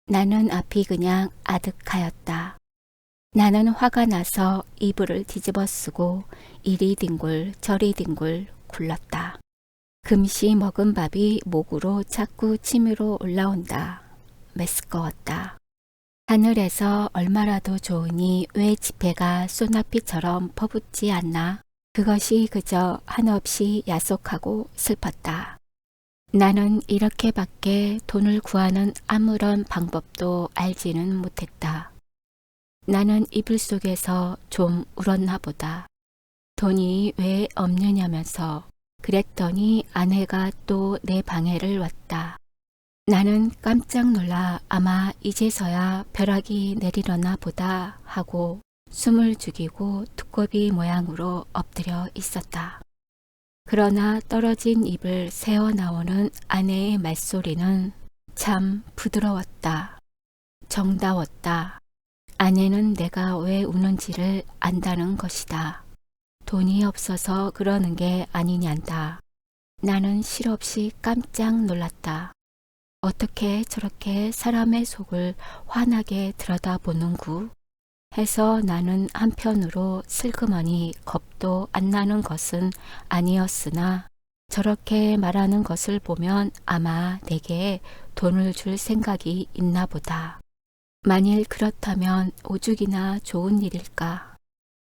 나는 앞이 그냥 아득하였다. 나는 화가 나서 이불을 뒤집어 쓰고 이리 뒹굴 저리 뒹굴 굴렀다. 금시 먹은 밥이 목으로 자꾸 치밀어 올라온다. 메스꺼웠다. 하늘에서 얼마라도 좋으니 왜 지폐가 소나피처럼 퍼붓지 않나? 그것이 그저 한없이 야속하고 슬펐다. 나는 이렇게밖에 돈을 구하는 아무런 방법도 알지는 못했다. 나는 이불 속에서 좀 울었나 보다. 돈이 왜 없느냐면서 그랬더니 아내가 또 내 방해를 왔다. 나는 깜짝 놀라 아마 이제서야 벼락이 내리려나 보다 하고 숨을 죽이고 두꺼비 모양으로 엎드려 있었다. 그러나 떨어진 입을 새어 나오는 아내의 말소리는 참 부드러웠다. 정다웠다. 아내는 내가 왜 우는지를 안다는 것이다. 돈이 없어서 그러는 게 아니냔다. 나는 실없이 깜짝 놀랐다. 어떻게 저렇게 사람의 속을 환하게 들여다보는구 해서 나는 한편으로 슬그머니 겁도 안 나는 것은 아니었으나 저렇게 말하는 것을 보면 아마 내게 돈을 줄 생각이 있나 보다. 만일 그렇다면 오죽이나 좋은 일일까.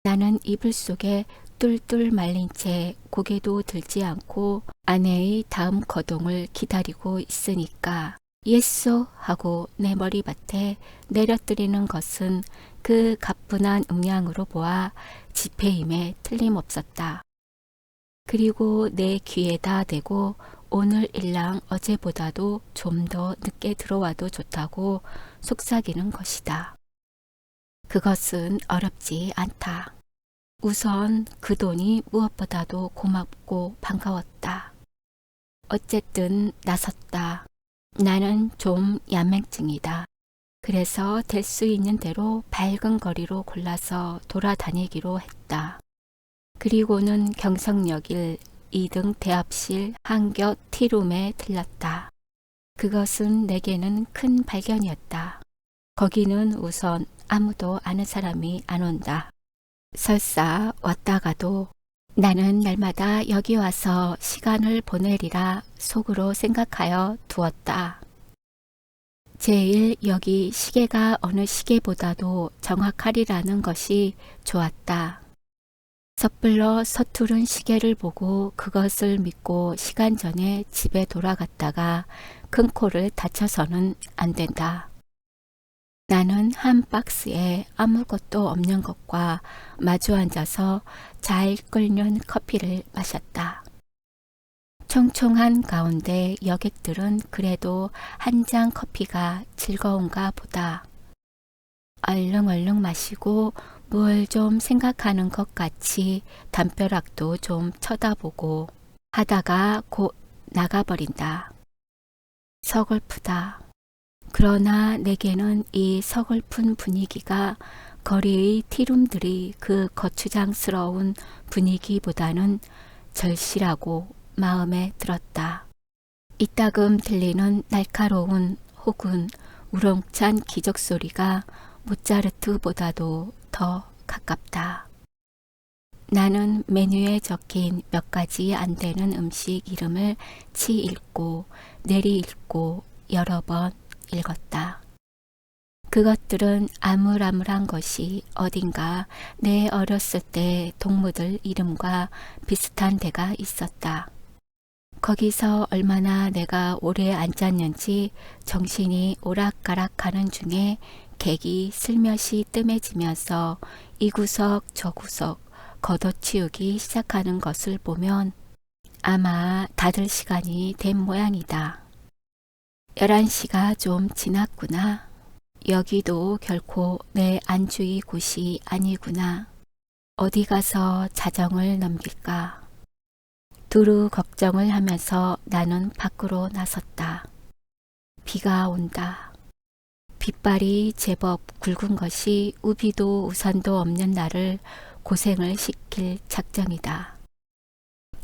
나는 이불 속에 뚫뚫 말린 채 고개도 들지 않고 아내의 다음 거동을 기다리고 있으니까 예쏘 하고 내 머리밭에 내려뜨리는 것은 그 가뿐한 음량으로 보아 지폐임에 틀림없었다. 그리고 내 귀에다 대고 오늘 일랑 어제보다도 좀 더 늦게 들어와도 좋다고 속삭이는 것이다. 그것은 어렵지 않다. 우선 그 돈이 무엇보다도 고맙고 반가웠다. 어쨌든 나섰다. 나는 좀 야맹증이다. 그래서 될 수 있는 대로 밝은 거리로 골라서 돌아다니기로 했다. 그리고는 경성역일 2등 대합실 한곁 티룸에 들렀다. 그것은 내게는 큰 발견이었다. 거기는 우선 아무도 아는 사람이 안 온다. 설사 왔다가도 나는 날마다 여기 와서 시간을 보내리라 속으로 생각하여 두었다. 제일 여기 시계가 어느 시계보다도 정확하리라는 것이 좋았다. 섣불러 서투른 시계를 보고 그것을 믿고 시간 전에 집에 돌아갔다가 큰 코를 다쳐서는 안 된다. 나는 한 박스에 아무것도 없는 것과 마주 앉아서 잘 끓는 커피를 마셨다. 총총한 가운데 여객들은 그래도 한 잔 커피가 즐거운가 보다. 얼렁얼렁 마시고 뭘 좀 생각하는 것 같이 담벼락도 좀 쳐다보고 하다가 곧 나가버린다. 서글프다. 그러나 내게는 이 서글픈 분위기가 거리의 티룸들이 그 거추장스러운 분위기보다는 절실하고 마음에 들었다. 이따금 들리는 날카로운 혹은 우렁찬 기적소리가 모차르트보다도 더 가깝다. 나는 메뉴에 적힌 몇 가지 안 되는 음식 이름을 치 읽고 내리 읽고 여러 번 읽었다. 그것들은 아물아물한 것이 어딘가 내 어렸을 때 동무들 이름과 비슷한 데가 있었다. 거기서 얼마나 내가 오래 앉았는지 정신이 오락가락하는 중에 객이 슬며시 뜸해지면서 이 구석 저 구석 걷어치우기 시작하는 것을 보면 아마 닫을 시간이 된 모양이다. 11시가 좀 지났구나. 여기도 결코 내 안주의 곳이 아니구나. 어디 가서 자정을 넘길까? 두루 걱정을 하면서 나는 밖으로 나섰다. 비가 온다. 빗발이 제법 굵은 것이 우비도 우산도 없는 나를 고생을 시킬 작정이다.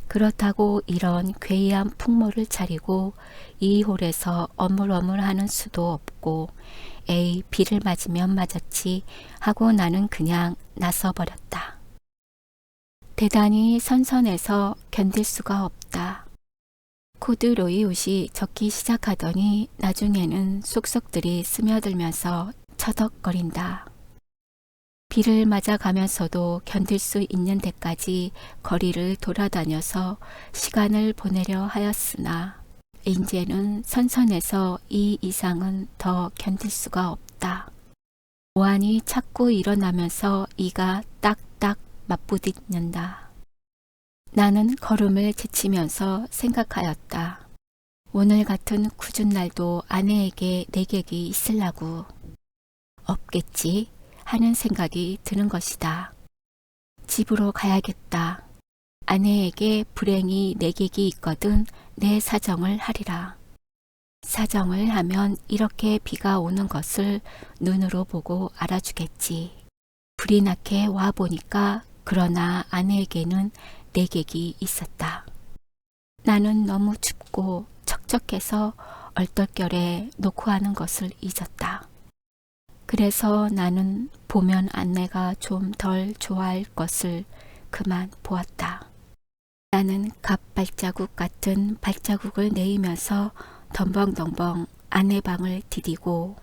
그렇다고 이런 괴이한 풍모를 차리고 이 홀에서 어물어물하는 수도 없고 에이 비를 맞으면 맞았지 하고 나는 그냥 나서버렸다. 대단히 선선해서 견딜 수가 없다. 코드로이 옷이 젖기 시작하더니 나중에는 속속들이 스며들면서 처덕거린다. 비를 맞아가면서도 견딜 수 있는 데까지 거리를 돌아다녀서 시간을 보내려 하였으나 이제는 선선해서 이 이상은 더 견딜 수가 없다. 오한이 자꾸 일어나면서 이가 딱딱 맞부딪는다. 나는 걸음을 제치면서 생각하였다. 오늘 같은 궂은 날도 아내에게 내객이 있으려고 없겠지 하는 생각이 드는 것이다. 집으로 가야겠다. 아내에게 불행히 내객이 있거든 내 사정을 하리라. 사정을 하면 이렇게 비가 오는 것을 눈으로 보고 알아주겠지. 불이 나게 와보니까 그러나 아내에게는 내객이 있었다. 나는 너무 춥고 척척해서 얼떨결에 놓고 하는 것을 잊었다. 그래서 나는 보면 아내가 좀 덜 좋아할 것을 그만 보았다. 나는 갑발자국 같은 발자국을 내리면서 덤벙덤벙 아내 방을 디디고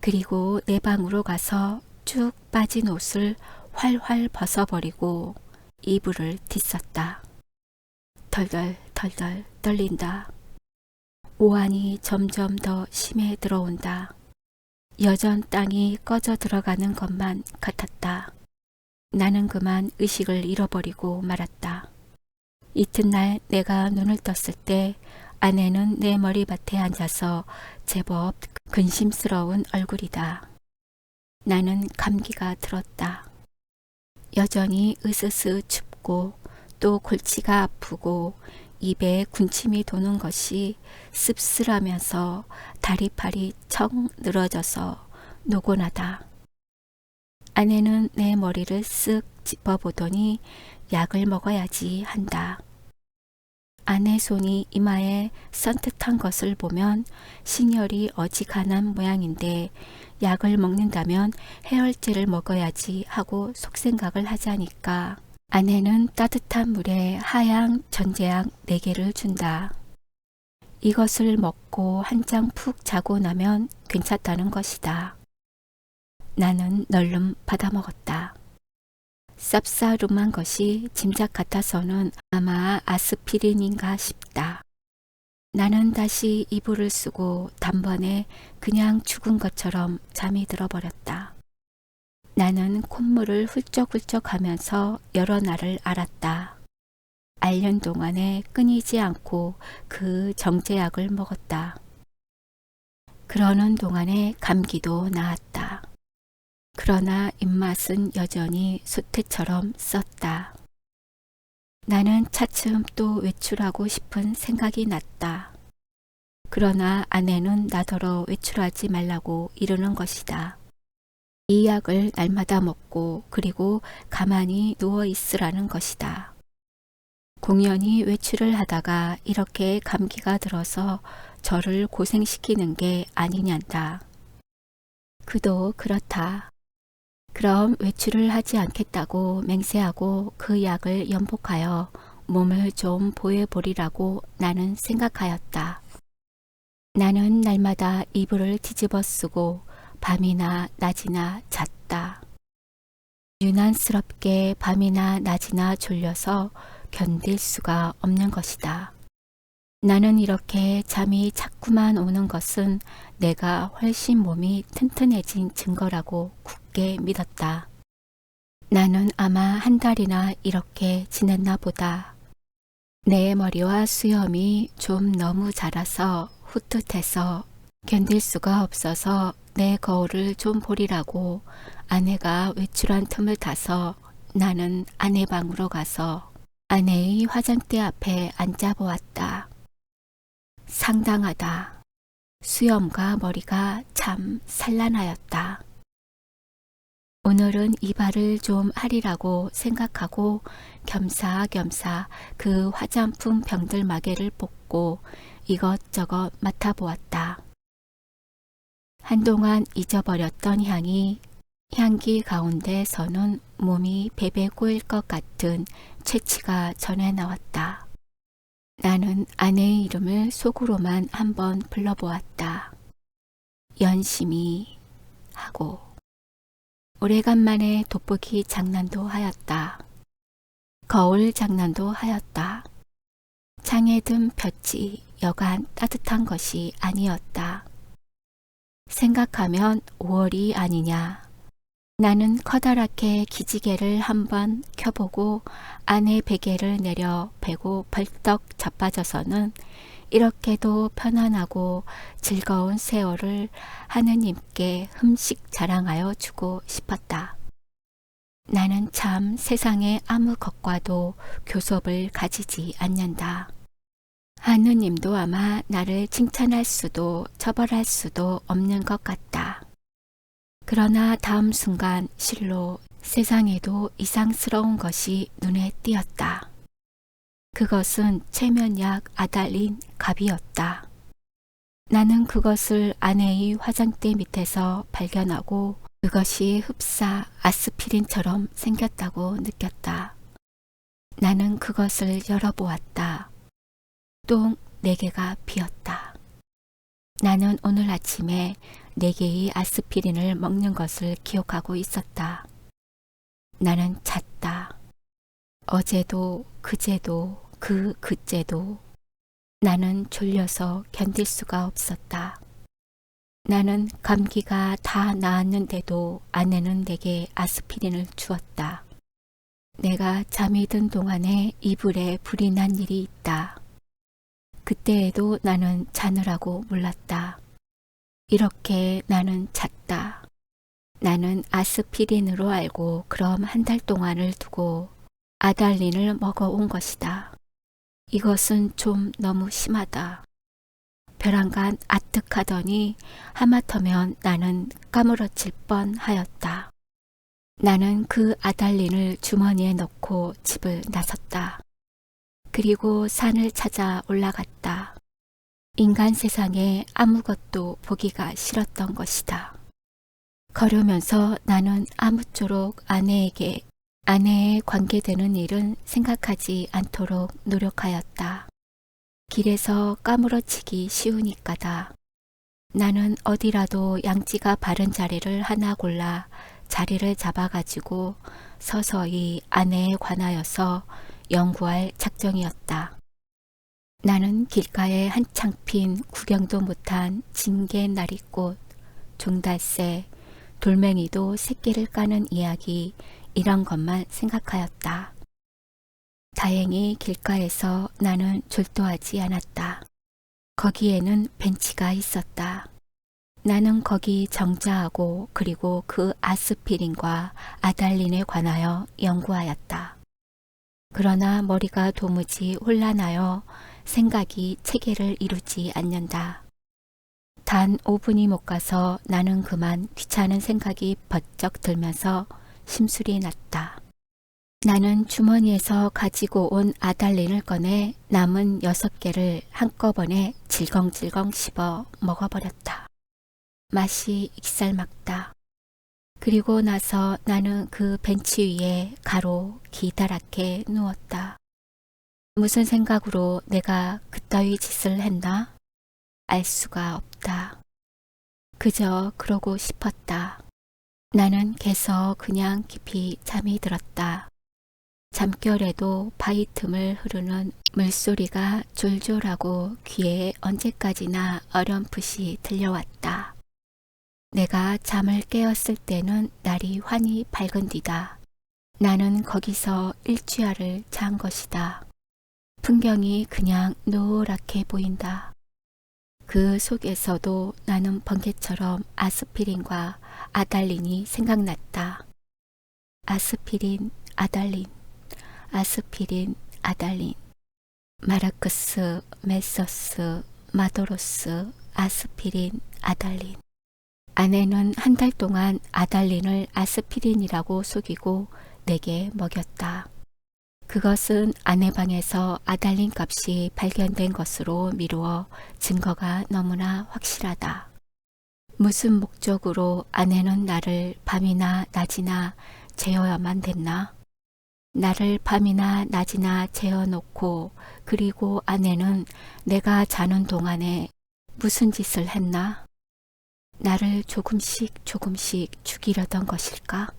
그리고 내 방으로 가서 쭉 빠진 옷을 활활 벗어버리고 이불을 뒤썼다. 덜덜 떨린다. 오한이 점점 더 심해 들어온다. 여전 땅이 꺼져 들어가는 것만 같았다. 나는 그만 의식을 잃어버리고 말았다. 이튿날 내가 눈을 떴을 때 아내는 내 머리맡에 앉아서 제법 근심스러운 얼굴이다. 나는 감기가 들었다. 여전히 으스스 춥고 또 골치가 아프고 입에 군침이 도는 것이 씁쓸하면서 다리팔이 척 늘어져서 노곤하다. 아내는 내 머리를 쓱 짚어보더니 약을 먹어야지 한다. 아내 손이 이마에 선뜻한 것을 보면 신혈이 어지간한 모양인데 약을 먹는다면 해열제를 먹어야지 하고 속생각을 하자니까 아내는 따뜻한 물에 하양 전제약 4개를 준다. 이것을 먹고 한장 푹 자고 나면 괜찮다는 것이다. 나는 널름 받아먹었다. 쌉싸름한 것이 짐작 같아서는 아마 아스피린인가 싶다. 나는 다시 이불을 쓰고 단번에 그냥 죽은 것처럼 잠이 들어버렸다. 나는 콧물을 훌쩍훌쩍 하면서 여러 날을 앓았다. 앓는 동안에 끊이지 않고 그 정제약을 먹었다. 그러는 동안에 감기도 나았다. 그러나 입맛은 여전히 솥태처럼 썼다. 나는 차츰 또 외출하고 싶은 생각이 났다. 그러나 아내는 나더러 외출하지 말라고 이러는 것이다. 이 약을 날마다 먹고 그리고 가만히 누워 있으라는 것이다. 공연히 외출을 하다가 이렇게 감기가 들어서 저를 고생시키는 게 아니냔다. 그도 그렇다. 그럼 외출을 하지 않겠다고 맹세하고 그 약을 연복하여 몸을 좀 보여보리라고 나는 생각하였다. 나는 날마다 이불을 뒤집어 쓰고 밤이나 낮이나 잤다. 유난스럽게 밤이나 낮이나 졸려서 견딜 수가 없는 것이다. 나는 이렇게 잠이 자꾸만 오는 것은 내가 훨씬 몸이 튼튼해진 증거라고 굳게 믿었다. 나는 아마 한 달이나 이렇게 지냈나 보다. 내 머리와 수염이 좀 너무 자라서 후뜻해서 견딜 수가 없어서 내 거울을 좀 보리라고 아내가 외출한 틈을 타서 나는 아내 방으로 가서 아내의 화장대 앞에 앉아 보았다. 상당하다. 수염과 머리가 참 산란하였다. 오늘은 이발을 좀 하리라고 생각하고 겸사겸사 그 화장품 병들 마개를 뽑고 이것저것 맡아보았다. 한동안 잊어버렸던 향기 가운데서는 몸이 베베 꼬일 것 같은 채취가 전해 나왔다. 나는 아내의 이름을 속으로만 한번 불러보았다. 연심이 하고 오래간만에 돋보기 장난도 하였다. 거울 장난도 하였다. 창에 든 볕이 여간 따뜻한 것이 아니었다. 생각하면 5월이 아니냐. 나는 커다랗게 기지개를 한번 켜보고 아내 베개를 내려 베고 벌떡 자빠져서는 이렇게도 편안하고 즐거운 세월을 하느님께 흠식 자랑하여 주고 싶었다. 나는 참 세상에 아무 것과도 교섭을 가지지 않는다. 하느님도 아마 나를 칭찬할 수도 처벌할 수도 없는 것 같다. 그러나 다음 순간 실로 세상에도 이상스러운 것이 눈에 띄었다. 그것은 체면약 아달린 갑이었다. 나는 그것을 아내의 화장대 밑에서 발견하고 그것이 흡사 아스피린처럼 생겼다고 느꼈다. 나는 그것을 열어보았다. 똥 4개가 비었다. 나는 오늘 아침에 4개의 아스피린을 먹는 것을 기억하고 있었다. 나는 잤다. 어제도 그제도 그제도 나는 졸려서 견딜 수가 없었다. 나는 감기가 다 나았는데도 아내는 내게 아스피린을 주었다. 내가 잠이 든 동안에 이불에 불이 난 일이 있다. 그때에도 나는 자느라고 몰랐다. 이렇게 나는 잤다. 나는 아스피린으로 알고 그럼 한 달 동안을 두고 아달린을 먹어온 것이다. 이것은 좀 너무 심하다. 벼랑간 아뜩하더니 하마터면 나는 까무러칠 뻔하였다. 나는 그 아달린을 주머니에 넣고 집을 나섰다. 그리고 산을 찾아 올라갔다. 인간 세상에 아무것도 보기가 싫었던 것이다. 걸으면서 나는 아무쪼록 아내에 관계되는 일은 생각하지 않도록 노력하였다. 길에서 까무러치기 쉬우니까다. 나는 어디라도 양지가 바른 자리를 하나 골라 자리를 잡아가지고 서서히 아내에 관하여서 연구할 작정이었다. 나는 길가에 한창 핀 구경도 못한 징개나리꽃, 종달새, 돌멩이도 새끼를 까는 이야기 이런 것만 생각하였다. 다행히 길가에서 나는 졸도하지 않았다. 거기에는 벤치가 있었다. 나는 거기 정자하고 그리고 그 아스피린과 아달린에 관하여 연구하였다. 그러나 머리가 도무지 혼란하여 생각이 체계를 이루지 않는다. 단 5분이 못 가서 나는 그만 귀찮은 생각이 번쩍 들면서 심술이 났다. 나는 주머니에서 가지고 온 아달린을 꺼내 남은 6개를 한꺼번에 질겅질겅 씹어 먹어버렸다. 맛이 익살막다. 그리고 나서 나는 그 벤치 위에 가로 기다랗게 누웠다. 무슨 생각으로 내가 그따위 짓을 했나? 알 수가 없다. 그저 그러고 싶었다. 나는 개서 그냥 깊이 잠이 들었다. 잠결에도 바위 틈을 흐르는 물소리가 졸졸하고 귀에 언제까지나 어렴풋이 들려왔다. 내가 잠을 깨었을 때는 날이 환히 밝은 뒤다. 나는 거기서 일주야를 잔 것이다. 풍경이 그냥 노랗게 보인다. 그 속에서도 나는 번개처럼 아스피린과 아달린이 생각났다. 아스피린, 아달린, 아스피린, 아달린. 마르크스, 메서스, 마도로스, 아스피린, 아달린. 아내는 한 달 동안 아달린을 아스피린이라고 속이고 내게 먹였다. 그것은 아내 방에서 아달린 값이 발견된 것으로 미루어 증거가 너무나 확실하다. 무슨 목적으로 아내는 나를 밤이나 낮이나 재워야만 됐나? 나를 밤이나 낮이나 재워놓고 그리고 아내는 내가 자는 동안에 무슨 짓을 했나? 나를 조금씩 조금씩 죽이려던 것일까?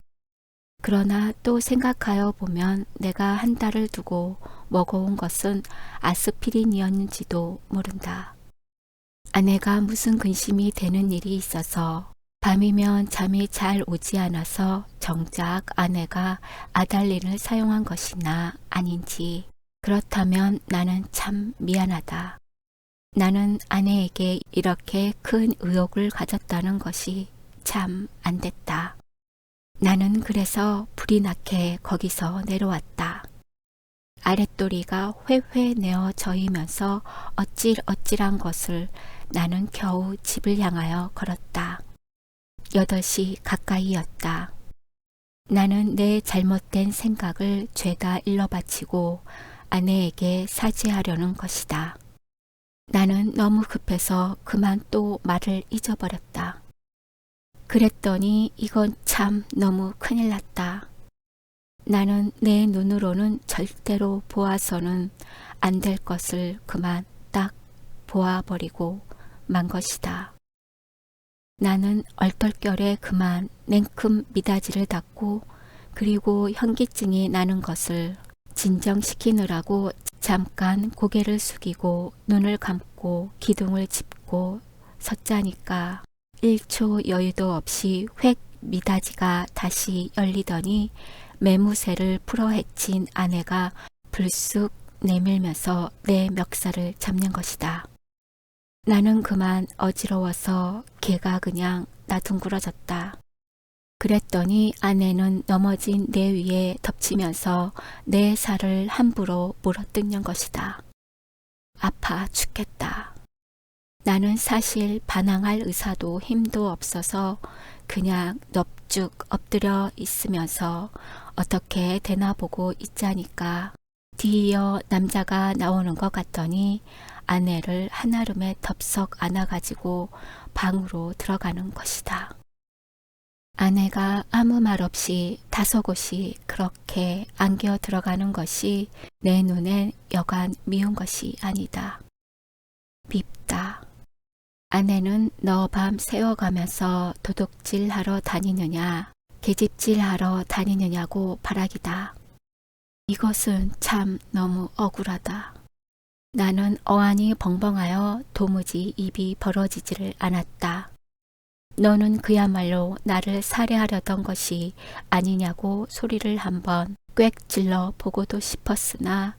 그러나 또 생각하여 보면 내가 한 달을 두고 먹어온 것은 아스피린이었는지도 모른다. 아내가 무슨 근심이 되는 일이 있어서 밤이면 잠이 잘 오지 않아서 정작 아내가 아달린을 사용한 것이나 아닌지, 그렇다면 나는 참 미안하다. 나는 아내에게 이렇게 큰 의혹을 가졌다는 것이 참 안 됐다. 나는 그래서 불이 나게 거기서 내려왔다. 아랫도리가 회회 내어 저이면서 어찔어찔한 것을 나는 겨우 집을 향하여 걸었다. 8시 가까이였다. 나는 내 잘못된 생각을 죄다 일러바치고 아내에게 사죄하려는 것이다. 나는 너무 급해서 그만 또 말을 잊어버렸다. 그랬더니 이건 참 너무 큰일 났다. 나는 내 눈으로는 절대로 보아서는 안 될 것을 그만 딱 보아버리고 만 것이다. 나는 얼떨결에 그만 냉큼 미닫이를 닫고 그리고 현기증이 나는 것을 진정시키느라고 잠깐 고개를 숙이고 눈을 감고 기둥을 짚고 섰자니까 1초 여유도 없이 획 미닫이가 다시 열리더니 매무새를 풀어헤친 아내가 불쑥 내밀면서 내 멱살을 잡는 것이다. 나는 그만 어지러워서 개가 그냥 나둥그러졌다. 그랬더니 아내는 넘어진 내 위에 덮치면서 내 살을 함부로 물어뜯는 것이다. 아파 죽겠다. 나는 사실 반항할 의사도 힘도 없어서 그냥 넙죽 엎드려 있으면서 어떻게 되나 보고 있자니까 뒤이어 남자가 나오는 것 같더니 아내를 한아름에 덥석 안아가지고 방으로 들어가는 것이다. 아내가 아무 말 없이 다소곳이 그렇게 안겨 들어가는 것이 내 눈엔 여간 미운 것이 아니다. 밉다. 아내는 너 밤 새워가면서 도둑질하러 다니느냐, 계집질하러 다니느냐고 바라기다. 이것은 참 너무 억울하다. 나는 어안이 벙벙하여 도무지 입이 벌어지지를 않았다. 너는 그야말로 나를 살해하려던 것이 아니냐고 소리를 한번 꽥 질러 보고도 싶었으나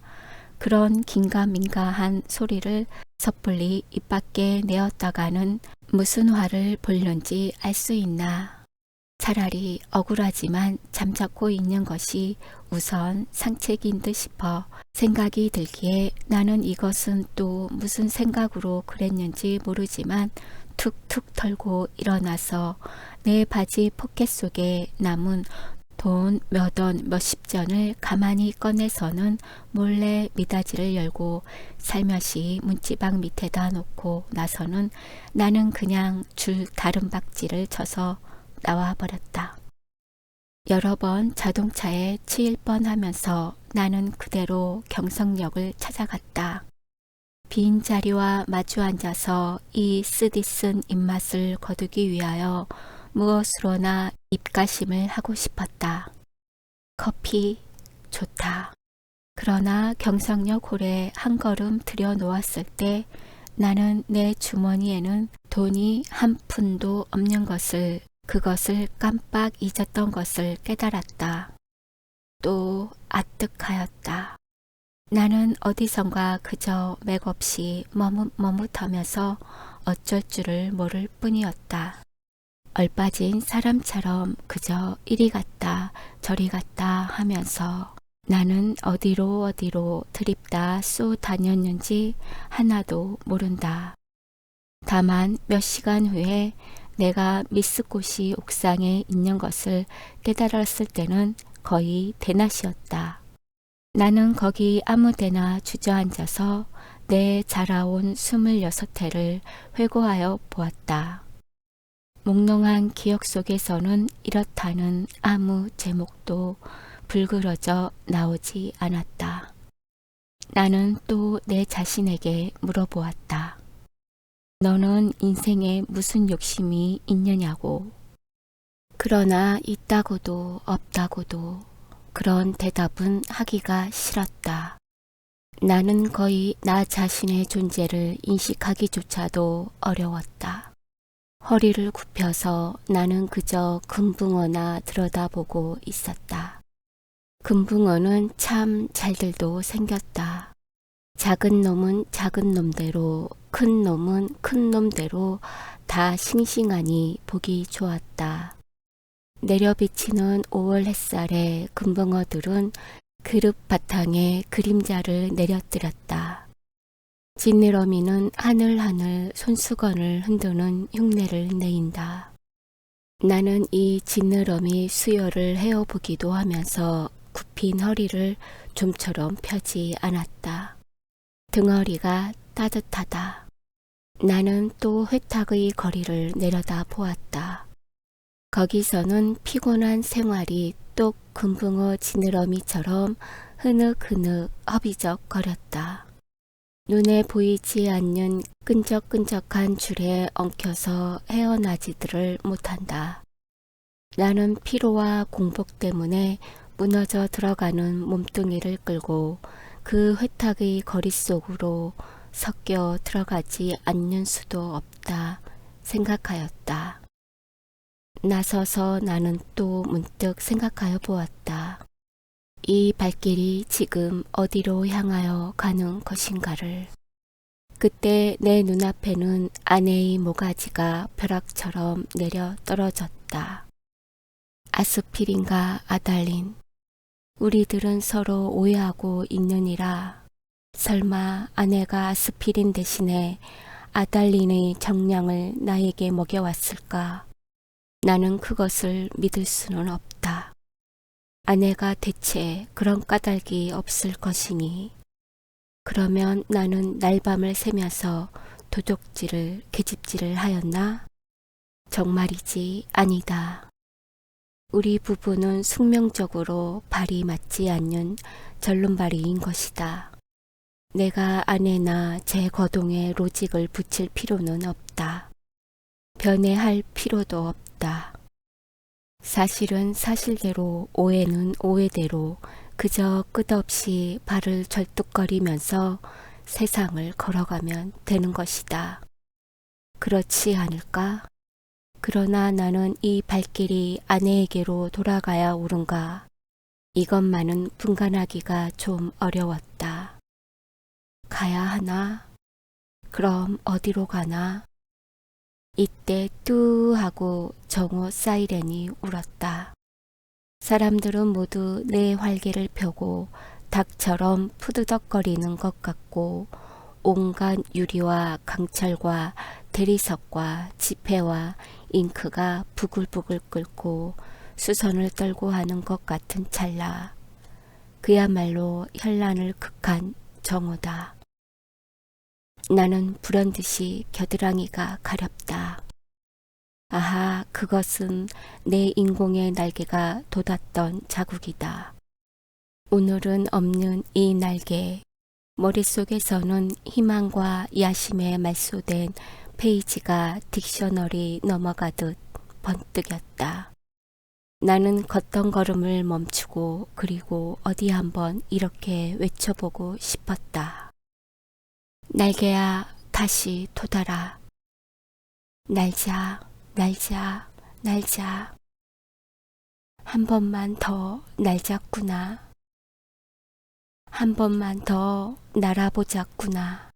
그런 긴가민가한 소리를 섣불리 입 밖에 내었다가는 무슨 화를 불는지 알 수 있나. 차라리 억울하지만 잠자코 있는 것이 우선 상책인 듯 싶어 생각이 들기에 나는 이것은 또 무슨 생각으로 그랬는지 모르지만 툭툭 털고 일어나서 내 바지 포켓 속에 남은 돈 몇 원 몇십 전을 가만히 꺼내서는 몰래 미닫이를 열고 살며시 문지방 밑에다 놓고 나서는 나는 그냥 줄 다른 박지를 쳐서 나와 버렸다. 여러 번 자동차에 치일 뻔하면서 나는 그대로 경성역을 찾아갔다. 빈 자리와 마주 앉아서 이 쓰디쓴 입맛을 거두기 위하여 무엇으로나 입가심을 하고 싶었다. 커피 좋다. 그러나 경성역 홀에 한 걸음 들여놓았을 때 나는 내 주머니에는 돈이 한 푼도 없는 것을, 그것을 깜빡 잊었던 것을 깨달았다. 또 아뜩하였다. 나는 어디선가 그저 맥없이 머뭇머뭇하면서 어쩔 줄을 모를 뿐이었다. 얼빠진 사람처럼 그저 이리 갔다 저리 갔다 하면서 나는 어디로 드립다 쏘 다녔는지 하나도 모른다. 다만 몇 시간 후에 내가 미스코시 옥상에 있는 것을 깨달았을 때는 거의 대낮이었다. 나는 거기 아무데나 주저앉아서 내 자라온 26회를 회고하여 보았다. 몽롱한 기억 속에서는 이렇다는 아무 제목도 불그러져 나오지 않았다. 나는 또 내 자신에게 물어보았다. 너는 인생에 무슨 욕심이 있느냐고. 그러나 있다고도 없다고도 그런 대답은 하기가 싫었다. 나는 거의 나 자신의 존재를 인식하기조차도 어려웠다. 허리를 굽혀서 나는 그저 금붕어나 들여다보고 있었다. 금붕어는 참 잘들도 생겼다. 작은 놈은 작은 놈대로, 큰 놈은 큰 놈대로 다 싱싱하니 보기 좋았다. 내려비치는 5월 햇살에 금붕어들은 그릇 바탕에 그림자를 내려뜨렸다. 지느러미는 하늘하늘 손수건을 흔드는 흉내를 내인다. 나는 이 지느러미 수혈을 헤어보기도 하면서 굽힌 허리를 좀처럼 펴지 않았다. 등허리가 따뜻하다. 나는 또 회탁의 거리를 내려다 보았다. 거기서는 피곤한 생활이 똑 금붕어 지느러미처럼 흐느흐느 허비적 거렸다. 눈에 보이지 않는 끈적끈적한 줄에 엉켜서 헤어나지들을 못한다. 나는 피로와 공복 때문에 무너져 들어가는 몸뚱이를 끌고 그 회탁의 거리 속으로 섞여 들어가지 않는 수도 없다 생각하였다. 나서서 나는 또 문득 생각하여 보았다. 이 발길이 지금 어디로 향하여 가는 것인가를. 그때 내 눈앞에는 아내의 모가지가 벼락처럼 내려 떨어졌다. 아스피린과 아달린. 우리들은 서로 오해하고 있느니라. 설마 아내가 아스피린 대신에 아달린의 정량을 나에게 먹여왔을까? 나는 그것을 믿을 수는 없다. 아내가 대체 그런 까닭이 없을 것이니. 그러면 나는 날밤을 새면서 도적질을 계집질을 하였나? 정말이지 아니다. 우리 부부는 숙명적으로 발이 맞지 않는 절름발이인 것이다. 내가 아내나 제 거동에 로직을 붙일 필요는 없다. 변해할 필요도 없다. 사실은 사실대로, 오해는 오해대로 그저 끝없이 발을 절뚝거리면서 세상을 걸어가면 되는 것이다. 그렇지 않을까? 그러나 나는 이 발길이 아내에게로 돌아가야 옳은가? 이것만은 분간하기가 좀 어려웠다. 가야 하나? 그럼 어디로 가나? 이때 뚜 하고 정오 사이렌이 울었다. 사람들은 모두 내 활개를 펴고 닭처럼 푸드덕거리는 것 같고 온갖 유리와 강철과 대리석과 지폐와 잉크가 부글부글 끓고 수선을 떨고 하는 것 같은 찰나. 그야말로 현란을 극한 정오다. 나는 불현듯이 겨드랑이가 가렵다. 아하, 그것은 내 인공의 날개가 돋았던 자국이다. 오늘은 없는 이 날개. 머릿속에서는 희망과 야심에 말소된 페이지가 딕셔너리 넘어가듯 번뜩였다. 나는 걷던 걸음을 멈추고 그리고 어디 한번 이렇게 외쳐보고 싶었다. 날개야, 다시 돋아라. 날자, 날자, 날자. 한 번만 더 날자꾸나. 한 번만 더 날아보자꾸나.